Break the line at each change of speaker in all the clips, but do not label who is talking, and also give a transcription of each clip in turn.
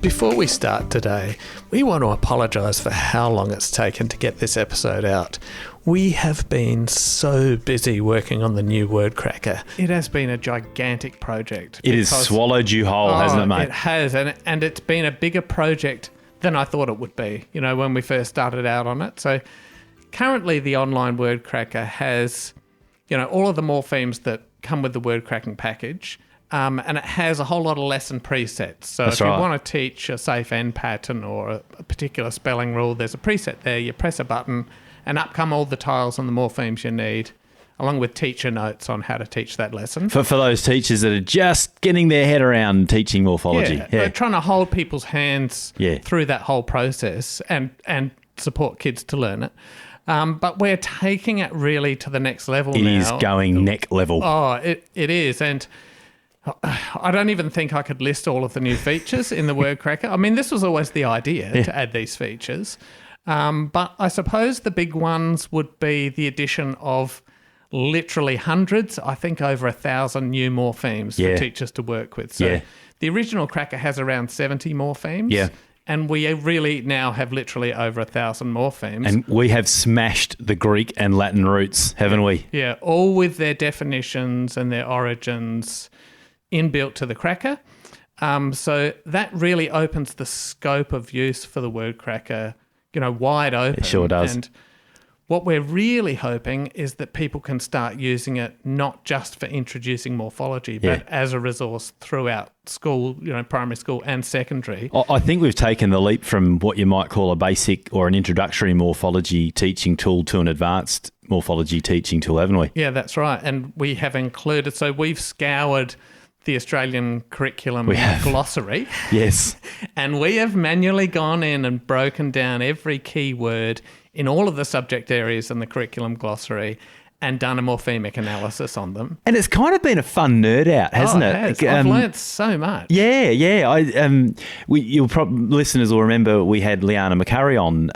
Before we start today, we want to apologise for how long it's taken to get this episode out. We have been so busy working on the new word cracker. It has been a gigantic project.
It has swallowed you whole, hasn't it, mate?
It has, and it's been a bigger project than I thought it would be, when we first started out on it. So currently the online word cracker has, all of the morphemes that come with the word cracking package. And it has a whole lot of lesson presets. So if you want to teach a safe end pattern or a particular spelling rule, there's a preset there. You press a button and up come all the tiles and the morphemes you need, along with teacher notes on how to teach that lesson.
For those teachers that are just getting their head around teaching morphology.
Yeah. They're trying to hold people's hands through that whole process and support kids to learn it. But we're taking it really to the next level now.
It is going neck level.
Oh, it is. And I don't even think I could list all of the new features in the word cracker. I mean, this was always the idea to add these features. But I suppose the big ones would be the addition of literally hundreds, I think over 1,000 new morphemes for teachers to work with. So the original cracker has around 70 morphemes. Yeah. And we really now have literally over 1,000 morphemes.
And we have smashed the Greek and Latin roots, haven't we?
Yeah, all with their definitions and their origins inbuilt to the cracker. So that really opens the scope of use for the word cracker, wide open.
It sure does.
And what we're really hoping is that people can start using it not just for introducing morphology, but as a resource throughout school, primary school and secondary.
I think we've taken the leap from what you might call a basic or an introductory morphology teaching tool to an advanced morphology teaching tool, haven't we?
Yeah, that's right. And we have included, so we've scoured the Australian curriculum glossary.
Yes.
And we have manually gone in and broken down every key word in all of the subject areas in the curriculum glossary and done a morphemic analysis on them.
And it's kind of been a fun nerd out, hasn't it?
Has. I've learnt so much.
Yeah. Listeners will remember we had Liana McCurry on.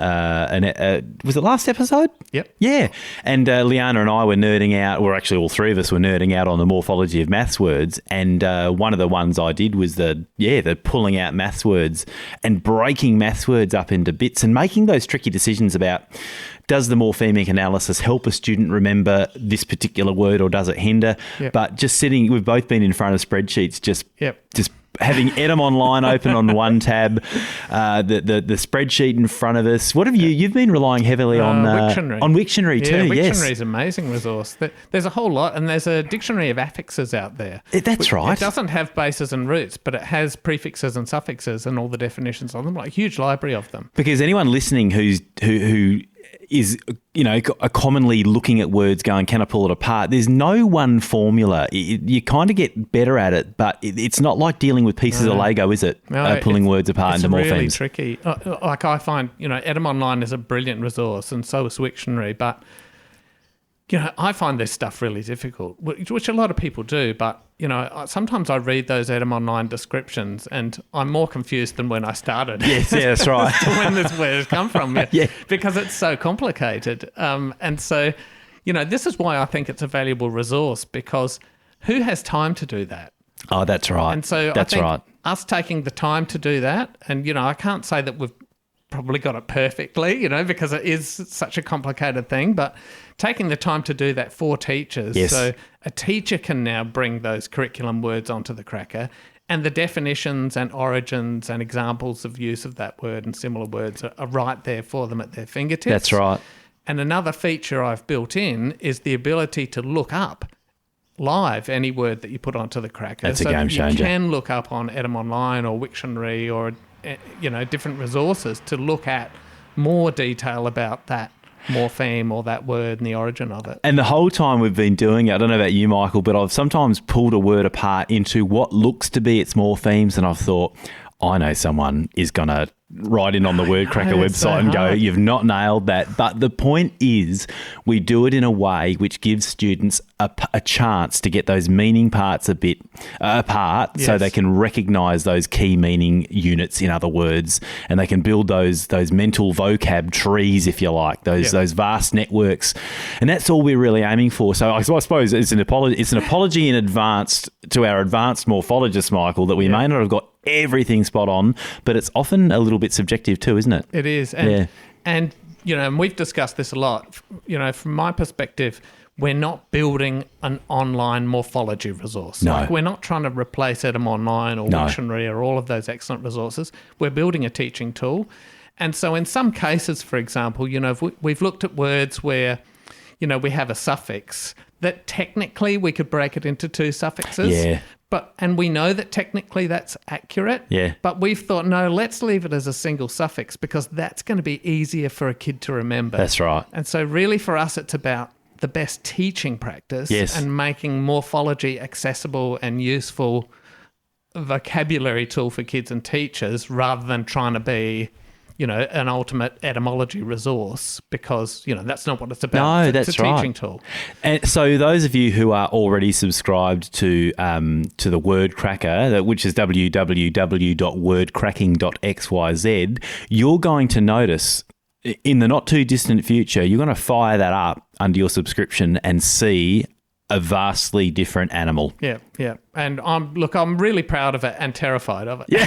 Was it last episode?
Yep.
Yeah. And Liana and I were nerding out. Well, actually, all three of us were nerding out on the morphology of maths words. And one of the ones I did was the pulling out maths words and breaking maths words up into bits and making those tricky decisions about, does the morphemic analysis help a student remember this particular word or does it hinder? Yep. But just we've both been in front of spreadsheets, just having Edam Online open on one tab, the spreadsheet in front of us. What have you've been relying heavily on
Wiktionary.
On Wiktionary too, yes.
Wiktionary is an amazing resource. There's a whole lot, and there's a dictionary of affixes out there.
That's right.
It doesn't have bases and roots, but it has prefixes and suffixes and all the definitions on them, like a huge library of them.
Because anyone listening who is, commonly looking at words going, can I pull it apart? There's no one formula. You kind of get better at it, but it's not like dealing with pieces of Lego, is it? Pulling words apart into morphemes.
It's really tricky. Like I find, Edam Online is a brilliant resource and so is Wiktionary, but I find this stuff really difficult, which a lot of people do, but, sometimes I read those Edam Online descriptions and I'm more confused than when I started.
Yes, that's right.
When this word come from, because it's so complicated. And so, this is why I think it's a valuable resource, because who has time to do that?
Oh, that's right.
And so I think us taking the time to do that, and, I can't say that we've probably got it perfectly, because it is such a complicated thing, but taking the time to do that for teachers. Yes. So a teacher can now bring those curriculum words onto the cracker, and the definitions and origins and examples of use of that word and similar words are right there for them at their fingertips.
That's right.
And another feature I've built in is the ability to look up live any word that you put onto the cracker.
That's a game changer.
You can look up on Edam Online or Wiktionary or different resources to look at more detail about that morpheme or that word and the origin of it.
And the whole time we've been doing it, I don't know about you, Michael, but I've sometimes pulled a word apart into what looks to be its morphemes, and I've thought, I know someone is going to write in on the Word Cracker website and go, you've not nailed that. But the point is, we do it in a way which gives students a chance to get those meaning parts a bit apart, so they can recognise those key meaning units, in other words, and they can build those mental vocab trees, if you like, those vast networks. And that's all we're really aiming for. So I suppose it's an apology in advance to our advanced morphologists, Michael, that we may not have got everything spot on, but it's often a little bit subjective too, isn't it?
It is. And and we've discussed this a lot. From my perspective, we're not building an online morphology resource.
No.
Like, we're not trying to replace Edam Online or Wiktionary or all of those excellent resources. We're building a teaching tool. And so in some cases, for example, we've looked at words where, we have a suffix that technically we could break it into two suffixes.
Yeah.
And we know that technically that's accurate.
Yeah.
But we've thought, no, let's leave it as a single suffix because that's going to be easier for a kid to remember.
That's right.
And so really for us, it's about the best teaching practice and making morphology accessible and useful vocabulary tool for kids and teachers rather than trying to be, an ultimate etymology resource because, that's not what it's about.
No, that's
it's a
right.
teaching tool.
And so those of you who are already subscribed to the Word Cracker, which is www.wordcracking.xyz, you're going to notice in the not too distant future, you're going to fire that up under your subscription and see a vastly different animal.
Yeah. And I'm really proud of it and terrified of it. Yeah.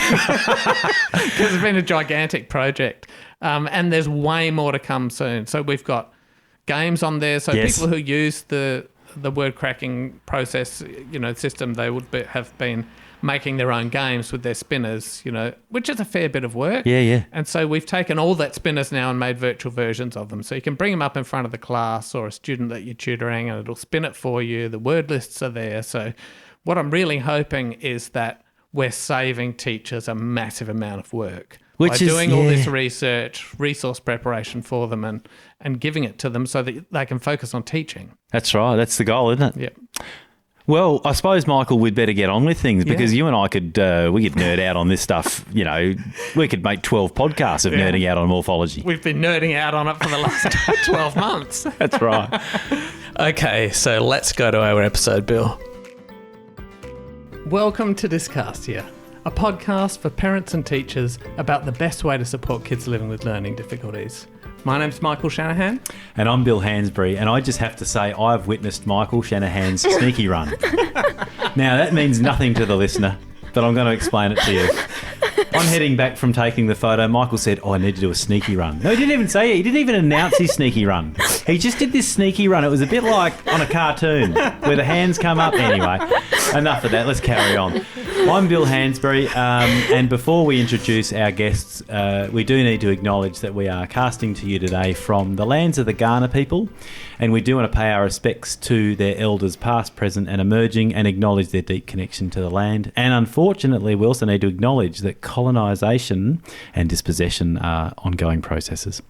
Because it's been a gigantic project. And there's way more to come soon. So we've got games on there. So people who use the word cracking process, system, they would have been making their own games with their spinners, which is a fair bit of work.
Yeah.
And so we've taken all that spinners now and made virtual versions of them. So you can bring them up in front of the class or a student that you're tutoring and it'll spin it for you. The word lists are there. So what I'm really hoping is that we're saving teachers a massive amount of work by doing all this research, resource preparation for them and giving it to them so that they can focus on teaching.
That's right. That's the goal, isn't it?
Yeah.
Well, I suppose, Michael, we'd better get on with things because you and I could nerd out on this stuff. We could make 12 podcasts of nerding out on morphology.
We've been nerding out on it for the last 12 months.
That's right.
Okay, so let's go to our episode, Bill. Welcome to Dyscalculia, a podcast for parents and teachers about the best way to support kids living with learning difficulties. My name's Michael Shanahan.
And I'm Bill Hansberry, and I just have to say I've witnessed Michael Shanahan's sneaky run. Now, that means nothing to the listener, but I'm going to explain it to you. On heading back from taking the photo, Michael said, I need to do a sneaky run. No, he didn't even say it. He didn't even announce his sneaky run. He just did this sneaky run. It was a bit like on a cartoon where the hands come up. Anyway, enough of that. Let's carry on. I'm Bill Hansberry, and before we introduce our guests, we do need to acknowledge that we are casting to you today from the lands of the Kaurna people, and we do want to pay our respects to their elders past, present and emerging and acknowledge their deep connection to the land. And unfortunately, we also need to acknowledge that colonisation and dispossession are ongoing processes.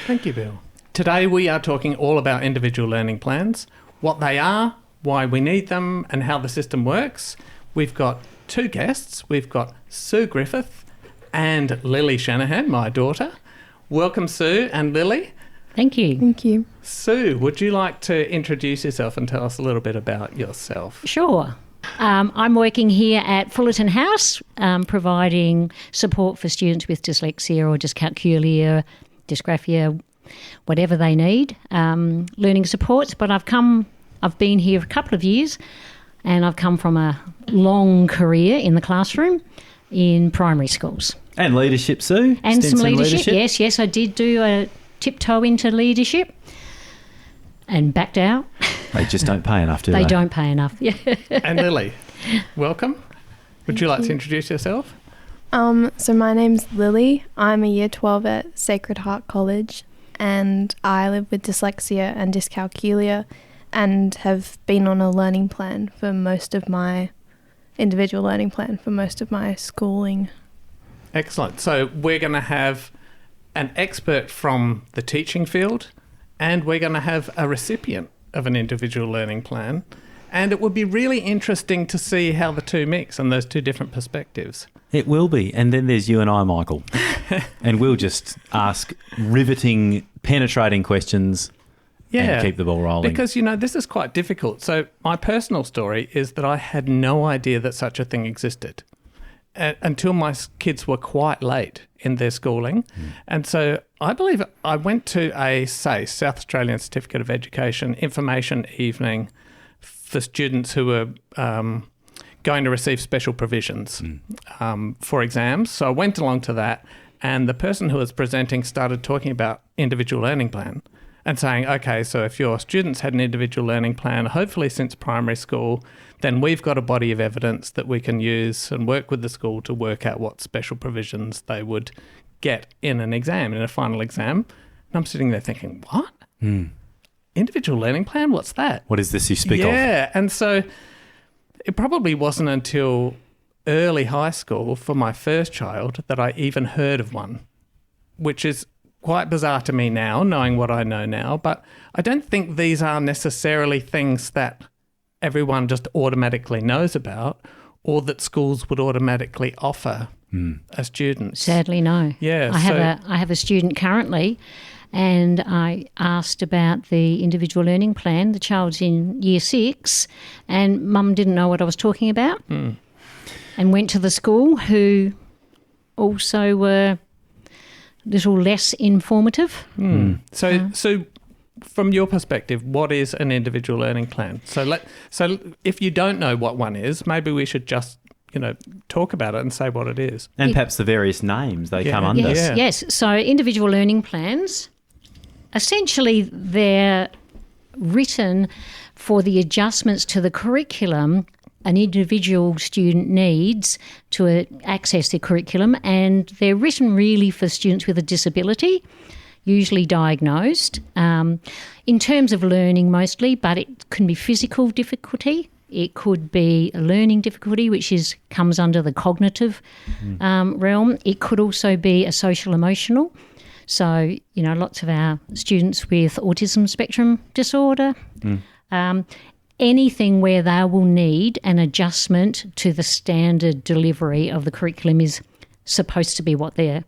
Thank you, Bill. Today we are talking all about individual learning plans, what they are, why we need them and how the system works. We've got two guests. We've got Sue Griffith and Lily Shanahan, my daughter. Welcome, Sue and Lily.
Thank you.
Thank you.
Sue, would you like to introduce yourself and tell us a little bit about yourself?
Sure. I'm working here at Fullerton House, providing support for students with dyslexia or dyscalculia, dysgraphia, whatever they need, learning supports. But I've been here a couple of years, and I've come from a long career in the classroom in primary schools.
And leadership, Sue?
And some leadership. Yes, I did do a tiptoe into leadership and backed out.
They just don't pay enough, do they?
They don't pay enough. Yeah.
And Lily, welcome. Would you like to introduce yourself?
So my name's Lily. I'm a Year 12 at Sacred Heart College, and I live with dyslexia and dyscalculia and have been on a learning plan for most of my individual learning plan for most of my schooling.
Excellent. So we're going to have an expert from the teaching field, and we're going to have a recipient of an individual learning plan. And it would be really interesting to see how the two mix and those two different perspectives.
It will be. And then there's you and I, Michael. And we'll just ask riveting, penetrating questions and keep the ball rolling.
Because, this is quite difficult. So my personal story is that I had no idea that such a thing existed until my kids were quite late in their schooling. And so I believe I went to a SACE, South Australian Certificate of Education, information evening for students who were going to receive special provisions for exams. So I went along to that, and the person who was presenting started talking about individual learning plan and saying, okay, so if your students had an individual learning plan, hopefully since primary school, then we've got a body of evidence that we can use and work with the school to work out what special provisions they would get in an exam, in a final exam. And I'm sitting there thinking, what? Individual learning plan? What's that?
What is this you speak of?
Yeah, and so it probably wasn't until early high school for my first child that I even heard of one, which is quite bizarre to me now, knowing what I know now. But I don't think these are necessarily things that everyone just automatically knows about or that schools would automatically offer as students.
Sadly, no.
Yeah.
I have a student currently, and I asked about the individual learning plan. The child's in year 6, and mum didn't know what I was talking about, and went to the school, who also were a little less informative.
So from your perspective, what is an individual learning plan? So if you don't know what one is, maybe we should just talk about it and say what it is.
And perhaps the various names they come under.
Yes. So individual learning plans, essentially they're written for the adjustments to the curriculum an individual student needs to access their curriculum, and they're written really for students with a disability, usually diagnosed, in terms of learning mostly, but it can be physical difficulty. It could be a learning difficulty, which comes under the cognitive realm. It could also be a social emotional. So, lots of our students with autism spectrum disorder, anything where they will need an adjustment to the standard delivery of the curriculum is supposed to be what they're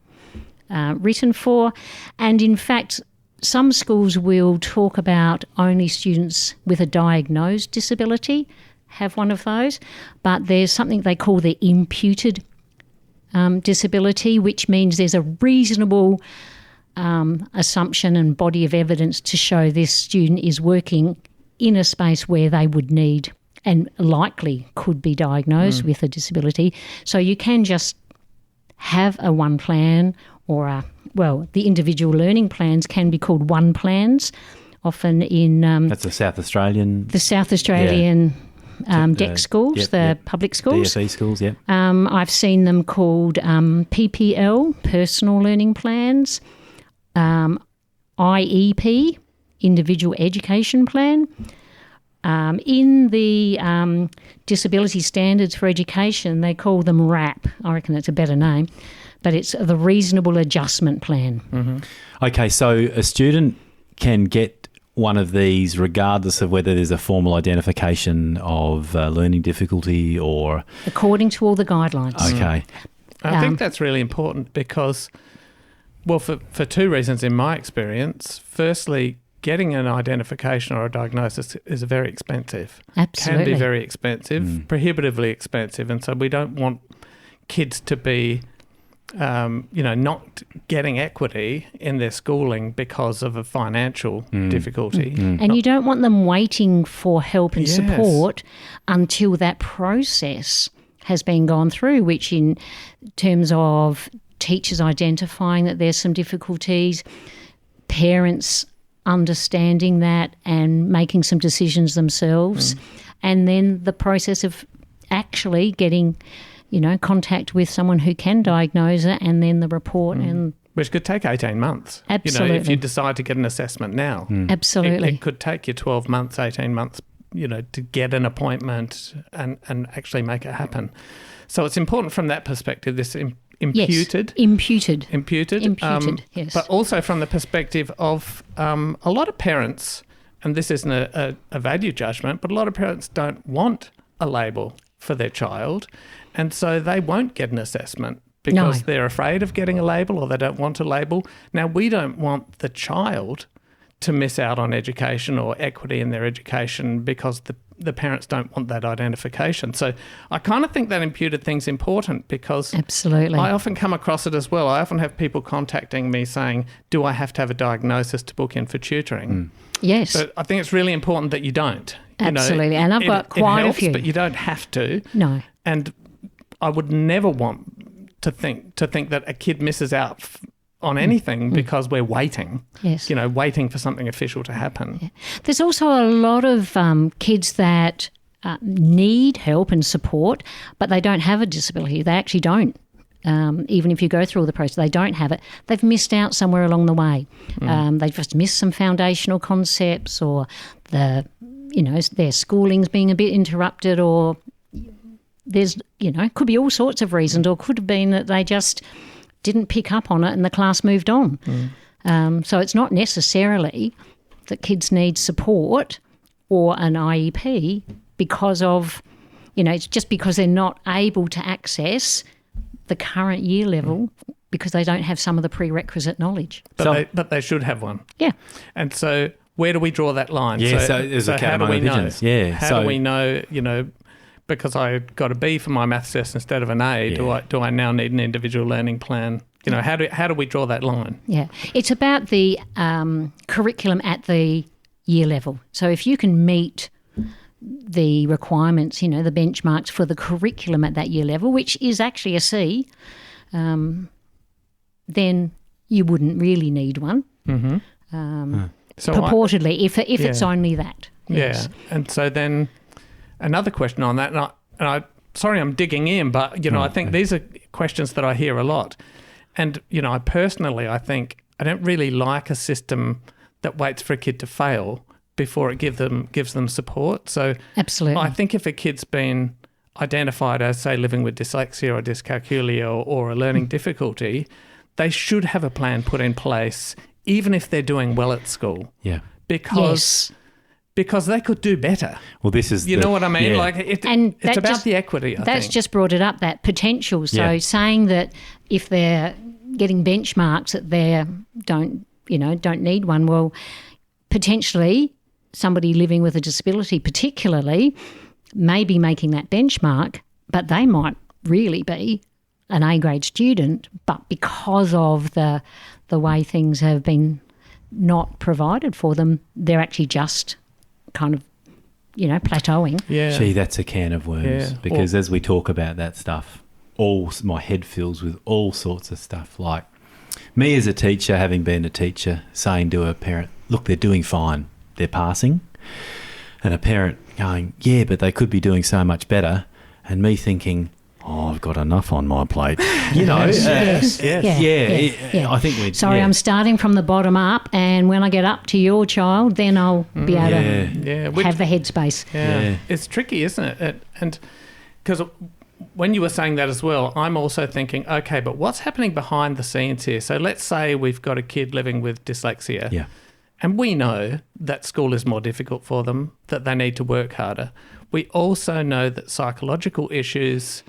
written for. And in fact, some schools will talk about only students with a diagnosed disability have one of those, but there's something they call the imputed disability, which means there's a reasonable assumption and body of evidence to show this student is working in a space where they would need and likely could be diagnosed with a disability. So you can just have a one plan or the individual learning plans can be called one plans, often in...
that's the South Australian...
The South Australian DEC schools, public schools.
DFE schools, yeah.
I've seen them called PPL, Personal Learning Plans, IEP, Individual Education Plan. In the Disability Standards for Education, they call them RAP. I reckon that's a better name, but it's the Reasonable Adjustment Plan.
Mm-hmm. Okay, so a student can get one of these regardless of whether there's a formal identification of learning difficulty or...
According to all the guidelines.
Okay.
I think that's really important because, well, for two reasons in my experience. Firstly, getting an identification or a diagnosis is very expensive.
Absolutely.
Can be very expensive, prohibitively expensive. And so we don't want kids to be, not getting equity in their schooling because of a financial difficulty.
And you don't want them waiting for help and support until that process has been gone through, which in terms of teachers identifying that there's some difficulties, parents understanding that and making some decisions themselves, and then the process of actually getting, contact with someone who can diagnose it, and then the report and...
Which could take 18 months.
Absolutely.
If you decide to get an assessment now.
Absolutely.
It could take you 12 months, 18 months, to get an appointment and actually make it happen. So it's important from that perspective, this imputed.
Yes, imputed. Yes.
But also from the perspective of a lot of parents, and this isn't a value judgment, but a lot of parents don't want a label for their child, and so they won't get an assessment because they're afraid of getting a label or they don't want a label. Now, we don't want the child to miss out on education or equity in their education because the parents don't want that identification. So I kind of think that imputed thing's important because
absolutely,
I often come across it as well. I often have people contacting me saying, do I have to have a diagnosis to book in for tutoring?
Yes.
But I think it's really important that you don't.
Absolutely. And I've got quite
it helps,
a few.
But you don't have to.
No.
And I would never want to think that a kid misses out on anything because we're waiting.
Yes.
Waiting for something official to happen.
Yeah. There's also a lot of kids that need help and support, but they don't have a disability. They actually don't. Even if you go through all the process, they don't have it. They've missed out somewhere along the way. They've just missed some foundational concepts, or their schooling's being a bit interrupted, or there's, could be all sorts of reasons, or could have been that they just didn't pick up on it and the class moved on. So it's not necessarily that kids need support or an IEP because of, it's just because they're not able to access the current year level because they don't have some of the prerequisite knowledge.
But they should have one.
Yeah.
And so where do we draw that line?
Yeah, so there's a cat among the pigeons. Yeah.
How do we know, because I got a B for my maths test instead of an A, do I now need an individual learning plan? How do we draw that line?
Yeah. It's about the curriculum at the year level. So if you can meet the requirements, the benchmarks for the curriculum at that year level, which is actually a C, then you wouldn't really need one. So purportedly, if it's only that. Yes.
Yeah. And so then another question on that, and I sorry I'm digging in, but, I think these are questions that I hear a lot. And, I personally, I think I don't really like a system that waits for a kid to fail before it gives them support. So
absolutely,
I think if a kid's been identified as, say, living with dyslexia or dyscalculia or a learning difficulty, they should have a plan put in place, even if they're doing well at school.
Yeah.
Because they could do better.
Well, this is
know what I mean?
Yeah.
Like it's about the equity, I
that's
think.
just brought it up, that potential. So saying that if they're getting benchmarks that they don't need one, well, potentially somebody living with a disability particularly may be making that benchmark, but they might really be an A-grade student, but because of the way things have been not provided for them, they're actually just kind of, plateauing.
Yeah.
Gee, that's a can of worms.
Yeah.
Because as we talk about that stuff, my head fills with all sorts of stuff. Like me as a teacher, having been a teacher, saying to a parent, look, they're doing fine, they're passing. And a parent going, yeah, but they could be doing so much better. And me thinking, I've got enough on my plate.
Yes.
Yeah. I think
I'm starting from the bottom up, and when I get up to your child, then I'll be able to have the headspace.
Yeah. It's tricky, isn't it? And because when you were saying that as well, I'm also thinking, okay, but what's happening behind the scenes here? So let's say we've got a kid living with dyslexia.
Yeah.
And we know that school is more difficult for them, that they need to work harder. We also know that psychological issues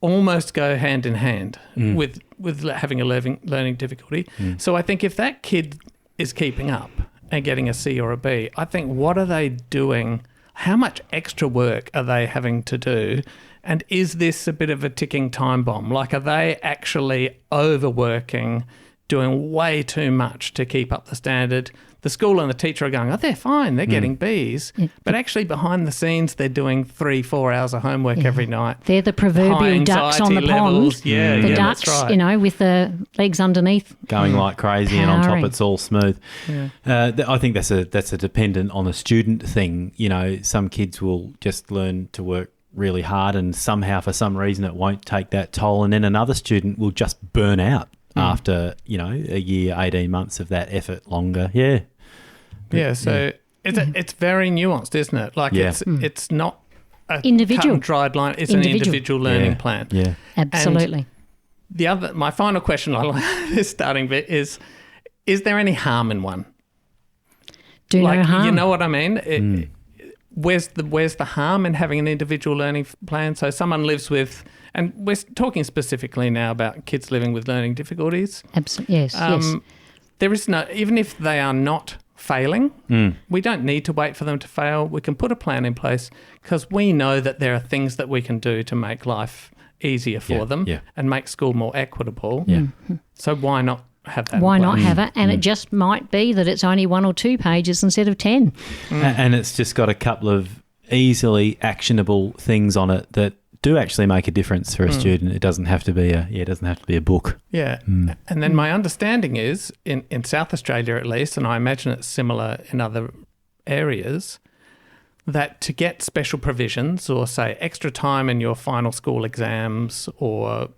almost go hand in hand with having a learning difficulty. So I think if that kid is keeping up and getting a C or a B, I think what are they doing? How much extra work are they having to do? And is this a bit of a ticking time bomb? Like, are they actually overworking, doing way too much to keep up the standard? The school and the teacher are going, oh, they're fine, they're getting Bs. Yeah. But actually behind the scenes, they're doing 3-4 hours of homework every night.
They're the proverbial ducks on the pond.
Yeah,
the ducks,
that's right.
with the legs underneath.
Going like crazy,
Powering.
and on top it's all smooth.
Yeah.
I think that's a dependent on the student thing. Some kids will just learn to work really hard, and somehow for some reason it won't take that toll, and then another student will just burn out after a year, 18 months of that effort longer.
So it's very nuanced, isn't it? Like it's not a
individual
cut and dried line, it's an individual learning plan.
Yeah,
absolutely.
And my final question on this starting bit is there any harm in one?
No harm.
You know what I mean? Where's the harm in having an individual learning plan? So someone lives with, and we're talking specifically now about kids living with learning difficulties.
Absolutely, yes.
There is no, even if they are not failing, we don't need to wait for them to fail. We can put a plan in place because we know that there are things that we can do to make life easier for them and make school more equitable.
Yeah.
So why not have that?
Why
in
not
place?
have it? And it just might be that it's only 1 or 2 pages instead of 10.
And it's just got a couple of easily actionable things on it that do actually make a difference for a student. It doesn't have to be a book.
Yeah. And then my understanding is, in South Australia at least, and I imagine it's similar in other areas, that to get special provisions or, say, extra time in your final school exams or,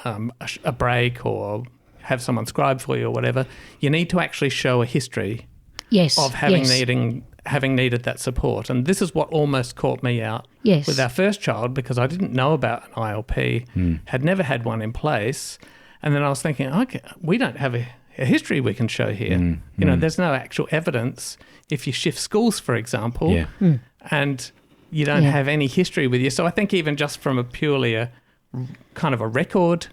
a break or have someone scribe for you or whatever, you need to actually show a history of having needed that support. And this is what almost caught me out with our first child, because I didn't know about an ILP, had never had one in place. And then I was thinking, okay, we don't have a history we can show here. There's no actual evidence if you shift schools, for example, and you don't have any history with you. So I think even just from a purely kind of a record.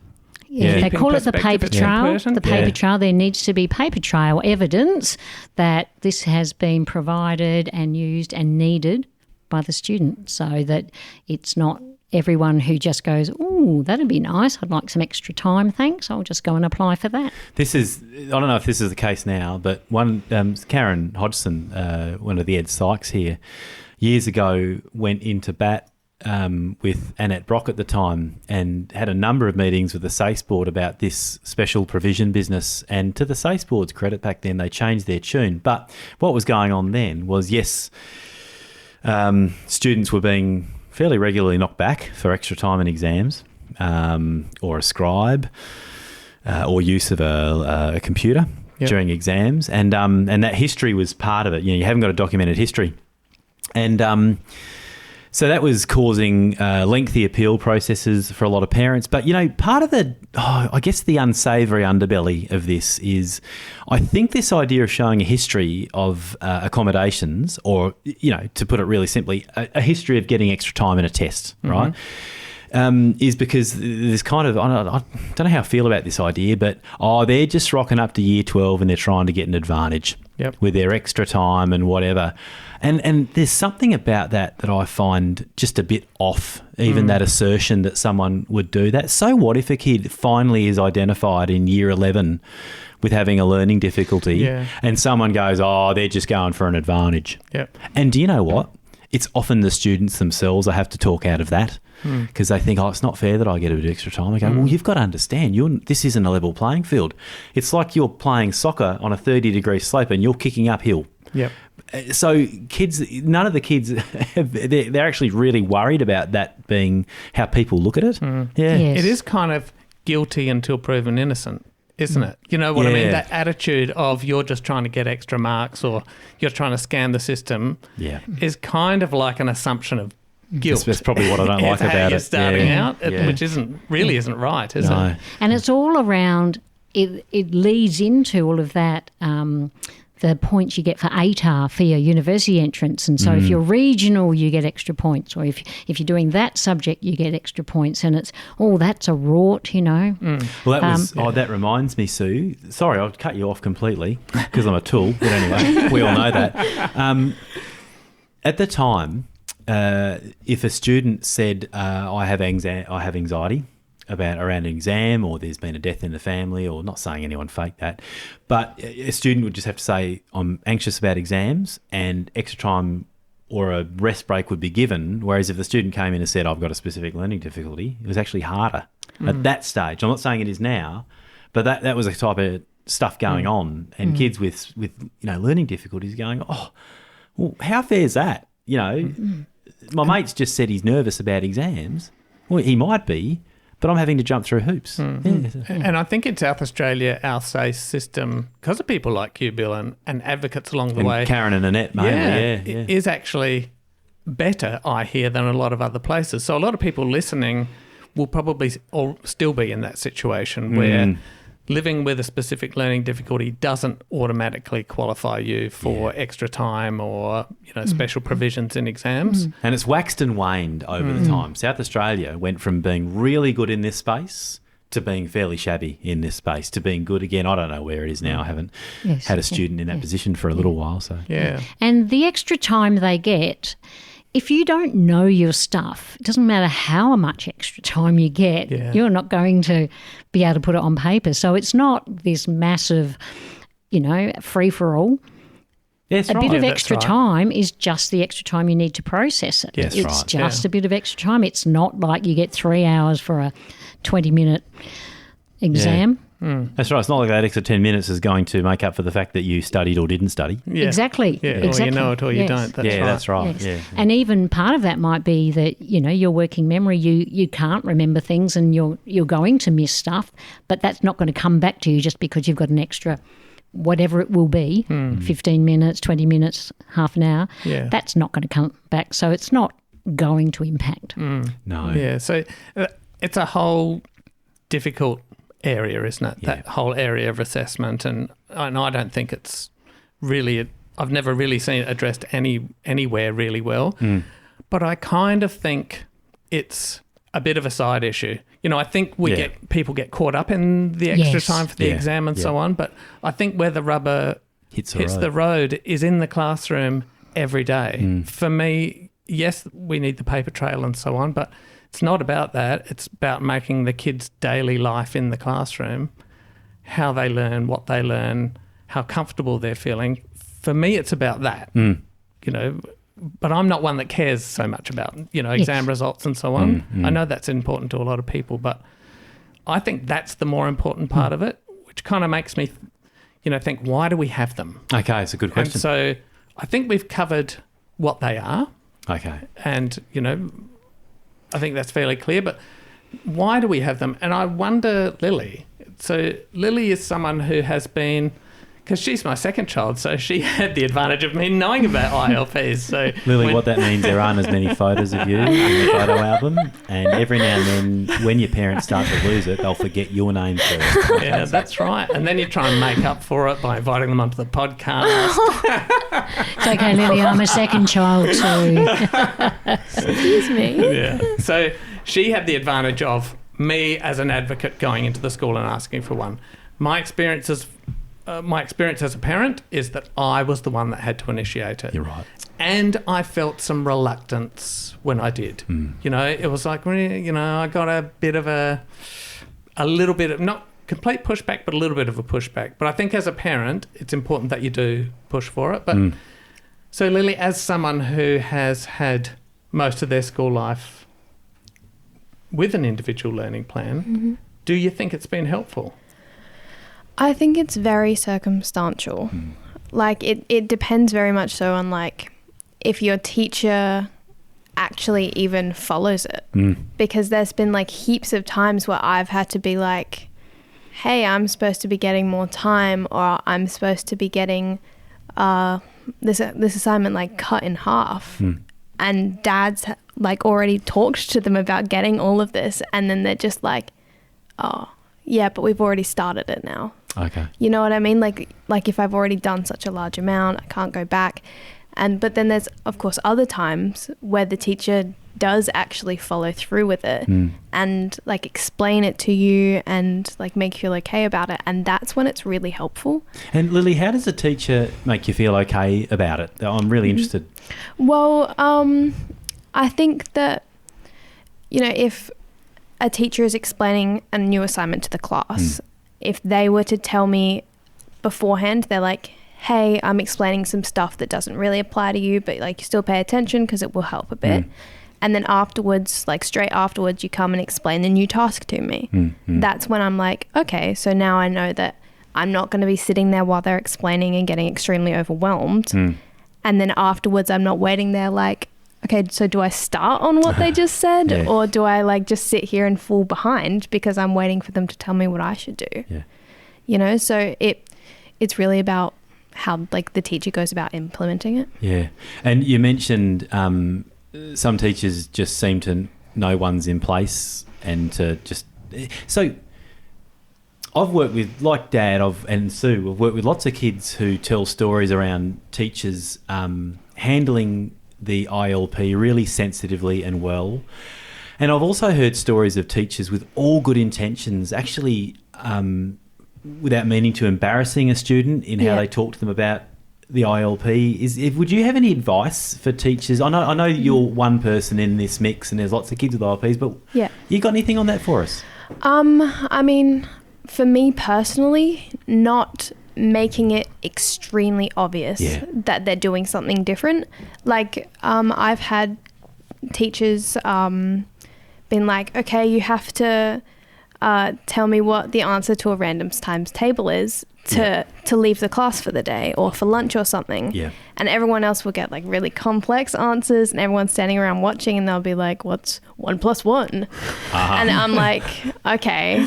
They call it the paper trail. The paper trail. There needs to be paper trail evidence that this has been provided and used and needed by the student, so that it's not everyone who just goes, "Oh, that'd be nice. I'd like some extra time, thanks. I'll just go and apply for that." I
don't know if this is the case now, but Karen Hodgson, one of the Ed Sykes here, years ago went into bat with Annette Brock at the time and had a number of meetings with the SACE board about this special provision business. And to the SACE board's credit, back then they changed their tune. But what was going on then was, students were being fairly regularly knocked back for extra time in exams, or a scribe, or use of a computer during exams. And that history was part of it. You haven't got a documented history. And so that was causing lengthy appeal processes for a lot of parents. But, part of the unsavoury underbelly of this is, I think this idea of showing a history of accommodations, or, to put it really simply, a history of getting extra time in a test, right, is because there's kind of, I don't know how I feel about this idea, but, they're just rocking up to year 12 and they're trying to get an advantage with their extra time and whatever. And there's something about that I find just a bit off, even that assertion that someone would do that. So what if a kid finally is identified in year 11 with having a learning difficulty and someone goes, they're just going for an advantage. And do you know what? It's often the students themselves I have to talk out of that, because they think, it's not fair that I get a bit of extra time. I go, well, you've got to understand, this isn't a level playing field. It's like you're playing soccer on a 30-degree slope and you're kicking uphill. So none of the kids, they're actually really worried about that being how people look at it.
It is kind of guilty until proven innocent, isn't it? You know what I mean? That attitude of you're just trying to get extra marks or you're trying to scam the system is kind of like an assumption of guilt.
That's probably what I don't like about it.
Starting out, which isn't right, is it?
And it's all around, it leads into all of that, the points you get for ATAR for your university entrance. And so if you're regional, you get extra points. Or if you're doing that subject, you get extra points. And it's, that's a rote,
Well, that was, that reminds me, Sue. Sorry, I'll cut you off completely because I'm a tool. But anyway, we all know that. At the time, if a student said, I have anxiety around an exam, or there's been a death in the family, or not saying anyone faked that, but a student would just have to say, I'm anxious about exams, and extra time or a rest break would be given. Whereas if the student came in and said, I've got a specific learning difficulty, it was actually harder at that stage. I'm not saying it is now, but that was a type of stuff going on, and kids with learning difficulties going, well, how fair is that? My mate's just said he's nervous about exams. Well, he might be, but I'm having to jump through hoops.
And I think in South Australia, our SACE system, because of people like you, Bill, and advocates along the way,
Karen and Annette mainly,
is actually better, I hear, than a lot of other places. So a lot of people listening will probably still be in that situation where living with a specific learning difficulty doesn't automatically qualify you for extra time or special provisions in exams.
And it's waxed and waned over the time. South Australia went from being really good in this space to being fairly shabby in this space to being good again. I don't know where it is now. I haven't had a student in that position for a little while. So
And the extra time they get if you don't know your stuff, it doesn't matter how much extra time you get, you're not going to be able to put it on paper. So it's not this massive, free-for-all.
Yes,
a
right.
bit of
Yeah,
extra
that's right.
time is just the extra time you need to process it.
Yes,
it's
right.
just a bit of extra time. It's not like you get 3 hours for a 20-minute exam.
That's right. It's not like that extra 10 minutes is going to make up for the fact that you studied or didn't study.
Yeah.
Exactly.
Yeah.
Exactly.
Or you know it or you
Yes.
don't. That's right.
That's right.
Yes.
Yeah.
And even part of that might be that, your working memory, you can't remember things and you're going to miss stuff, but that's not going to come back to you just because you've got an extra whatever it will be, 15 minutes, 20 minutes, half an hour.
Yeah.
That's not going to come back. So it's not going to impact.
No.
Yeah, so it's a whole difficult area, isn't it?
Yeah.
That whole area of assessment, and I don't think it's really. I've never really seen it addressed anywhere really well, but I kind of think it's a bit of a side issue. I think people get caught up in the extra
Yes.
time for the exam and so on, but I think where the rubber hits the road is in the classroom every day. For me, yes, we need the paper trail and so on, but it's not about that. It's about making the kids' daily life in the classroom, how they learn, what they learn, how comfortable they're feeling. For me, it's about that, but I'm not one that cares so much about, exam results and so on. I know that's important to a lot of people, but I think that's the more important part of it, which kind of makes me, think, why do we have them?
Okay, it's a good question.
And so I think we've covered what they are.
Okay.
And, I think that's fairly clear, but why do we have them? And I wonder, Lily. So Lily is someone who has been, because she's my second child, so she had the advantage of me knowing about ILPs. So
Lily, what that means, there aren't as many photos of you in the photo album, and every now and then when your parents start to lose it, they'll forget your name first.
Yeah, that's right. And then you try and make up for it by inviting them onto the podcast.
It's okay, Lily, I'm a second child too.
Excuse me.
Yeah. So she had the advantage of me as an advocate going into the school and asking for one. My experience as a parent is that I was the one that had to initiate it.
You're right.
And I felt some reluctance when I did. It was like, I got a little bit of, not complete pushback, but a little bit of a pushback. But I think as a parent, it's important that you do push for it. But so Lily, as someone who has had most of their school life with an individual learning plan, do you think it's been helpful?
I think it's very circumstantial. Like it depends very much so on like if your teacher actually even follows it. Because there's been like heaps of times where I've had to be like, hey, I'm supposed to be getting more time, or I'm supposed to be getting this assignment like cut in half. And dad's like already talked to them about getting all of this, and then they're just like, oh yeah, but we've already started it now.
Okay.
You know what I mean? Like if I've already done such a large amount, I can't go back. But then there's, of course, other times where the teacher does actually follow through with it and like explain it to you and like make you feel okay about it. And that's when it's really helpful.
And Lily, how does a teacher make you feel okay about it? I'm really interested.
Well, I think that, if a teacher is explaining a new assignment to the class, if they were to tell me beforehand, they're like, hey, I'm explaining some stuff that doesn't really apply to you, but like you still pay attention because it will help a bit. And then afterwards, like straight afterwards, you come and explain the new task to me. That's when I'm like, okay, so now I know that I'm not going to be sitting there while they're explaining and getting extremely overwhelmed. And then afterwards, I'm not waiting there like, okay, so do I start on what they just said or do I like just sit here and fall behind because I'm waiting for them to tell me what I should do? So it's really about how like the teacher goes about implementing it.
Yeah. And you mentioned some teachers just seem to know one's in place and to just... So I've worked with, like Dad and Sue, I've worked with lots of kids who tell stories around teachers handling the ILP really sensitively and well. And I've also heard stories of teachers with all good intentions actually without meaning to embarrassing a student in how they talk to them about the ILP. Would you have any advice for teachers? I know you're one person in this mix, and there's lots of kids with ILPs, but you got anything on that for us?
I mean, for me personally, not making it extremely obvious that they're doing something different. Like, I've had teachers been like, okay, you have to tell me what the answer to a random times table is to leave the class for the day or for lunch or something.
Yeah.
And everyone else will get like really complex answers, and everyone's standing around watching, and they'll be like, what's 1 + 1? And I'm like, okay,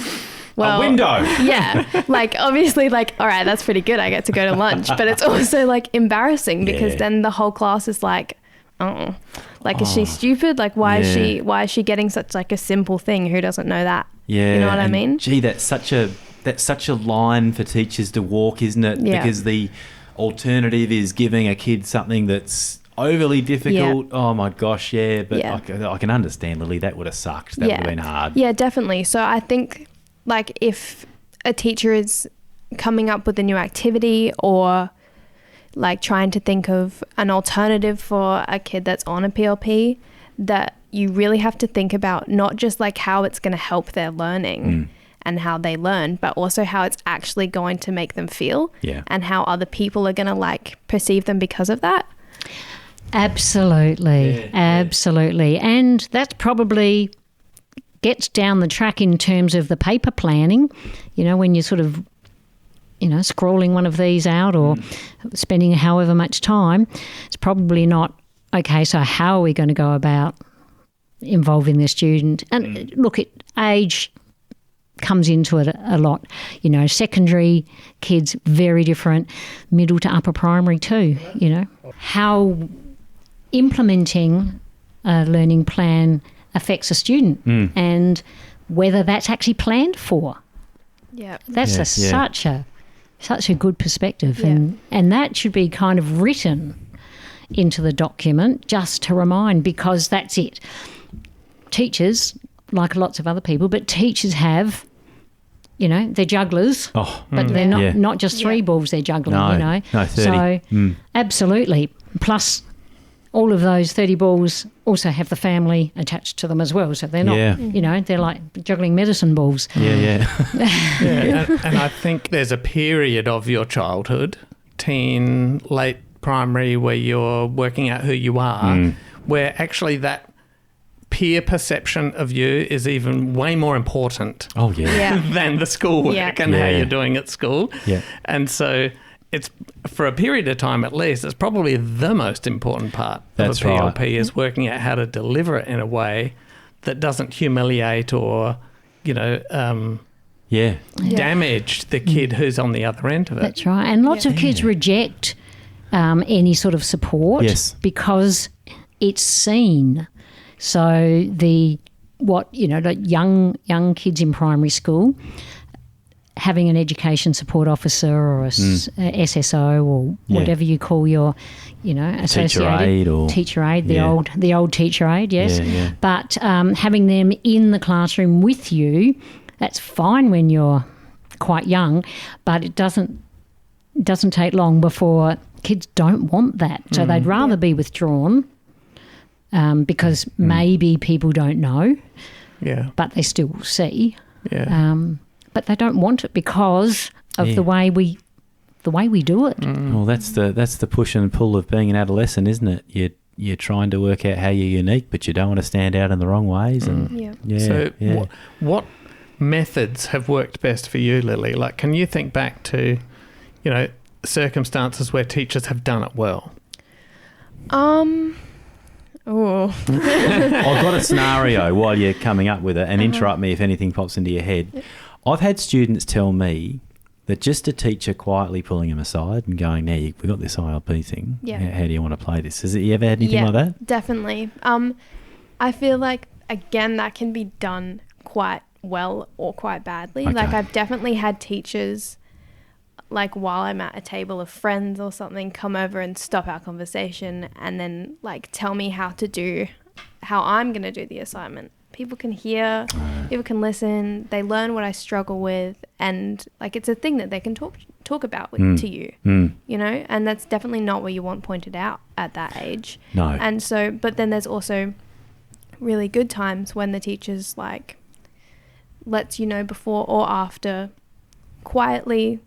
well,
a window.
Yeah. Like, obviously, like, all right, that's pretty good. I get to go to lunch. But it's also like embarrassing because then the whole class is like, oh, like, is she stupid? Like, why is she getting such like a simple thing? Who doesn't know that?
Yeah.
You know what I mean?
Gee, that's such a line for teachers to walk, isn't it?
Yeah.
Because the alternative is giving a kid something that's overly difficult.
Yeah.
Oh my gosh, yeah. But I can understand, Lily, that would have sucked. That would have been hard.
Yeah, definitely. So I think, like, if a teacher is coming up with a new activity or like trying to think of an alternative for a kid that's on a PLP, that you really have to think about not just like how it's going to help their learning and how they learn, but also how it's actually going to make them feel and how other people are going to like perceive them because of that.
Absolutely. Absolutely. And that probably gets down the track in terms of the paper planning, you know, when you're sort of, you know, scrawling one of these out or spending however much time. It's probably not, okay, so how are we going to go about involving the student? And look, age comes into it a lot. You know, secondary kids, very different, middle to upper primary too, you know. How implementing a learning plan affects a student and whether that's actually planned for.
Yeah.
That's such a good perspective, and that should be kind of written into the document just to remind, because that's it. Teachers, like lots of other people, but teachers have, you know, they're jugglers, but they're not just three balls they're juggling, you know.
No, 30.
So absolutely. Plus all of those 30 balls also have the family attached to them as well. So they're not, you know, they're like juggling medicine balls.
And I think there's a period of your childhood, teen, late primary, where you're working out who you are, where actually that peer perception of you is even way more important than the schoolwork and how you're doing at school.
Yeah.
And so it's, for a period of time at least, it's probably the most important part of a PLP is working out how to deliver it in a way that doesn't humiliate or, you know, damage the kid who's on the other end of it.
That's right. And lots of kids reject any sort of support because it's seen. So the young kids in primary school, having an education support officer or a SSO or whatever you call your, you know, associated teacher aide, the old teacher aide, yes. But having them in the classroom with you, that's fine when you're quite young, but it doesn't take long before kids don't want that. So they'd rather be withdrawn because maybe people don't know, but they still see. But they don't want it because of the way we do it.
Well, that's the push and pull of being an adolescent, isn't it? You're trying to work out how you're unique, but you don't want to stand out in the wrong ways. And
what methods have worked best for you, Lily? Like, can you think back to, you know, circumstances where teachers have done it well?
I've got a scenario while you're coming up with it, and interrupt me if anything pops into your head. I've had students tell me that just a teacher quietly pulling them aside and going, "Now we've got this ILP thing. How do you want to play this?" Has you ever had anything like that?
Definitely. I feel like, again, that can be done quite well or quite badly.
Okay.
Like, I've definitely had teachers, like, while I'm at a table of friends or something, come over and stop our conversation and then, like, tell me how I'm going to do the assignment. People can hear, people can listen, they learn what I struggle with, and, like, it's a thing that they can talk talk about to you, you know, and that's definitely not what you want pointed out at that age.
No.
And so, but then there's also really good times when the teacher's like, lets you know before or after quietly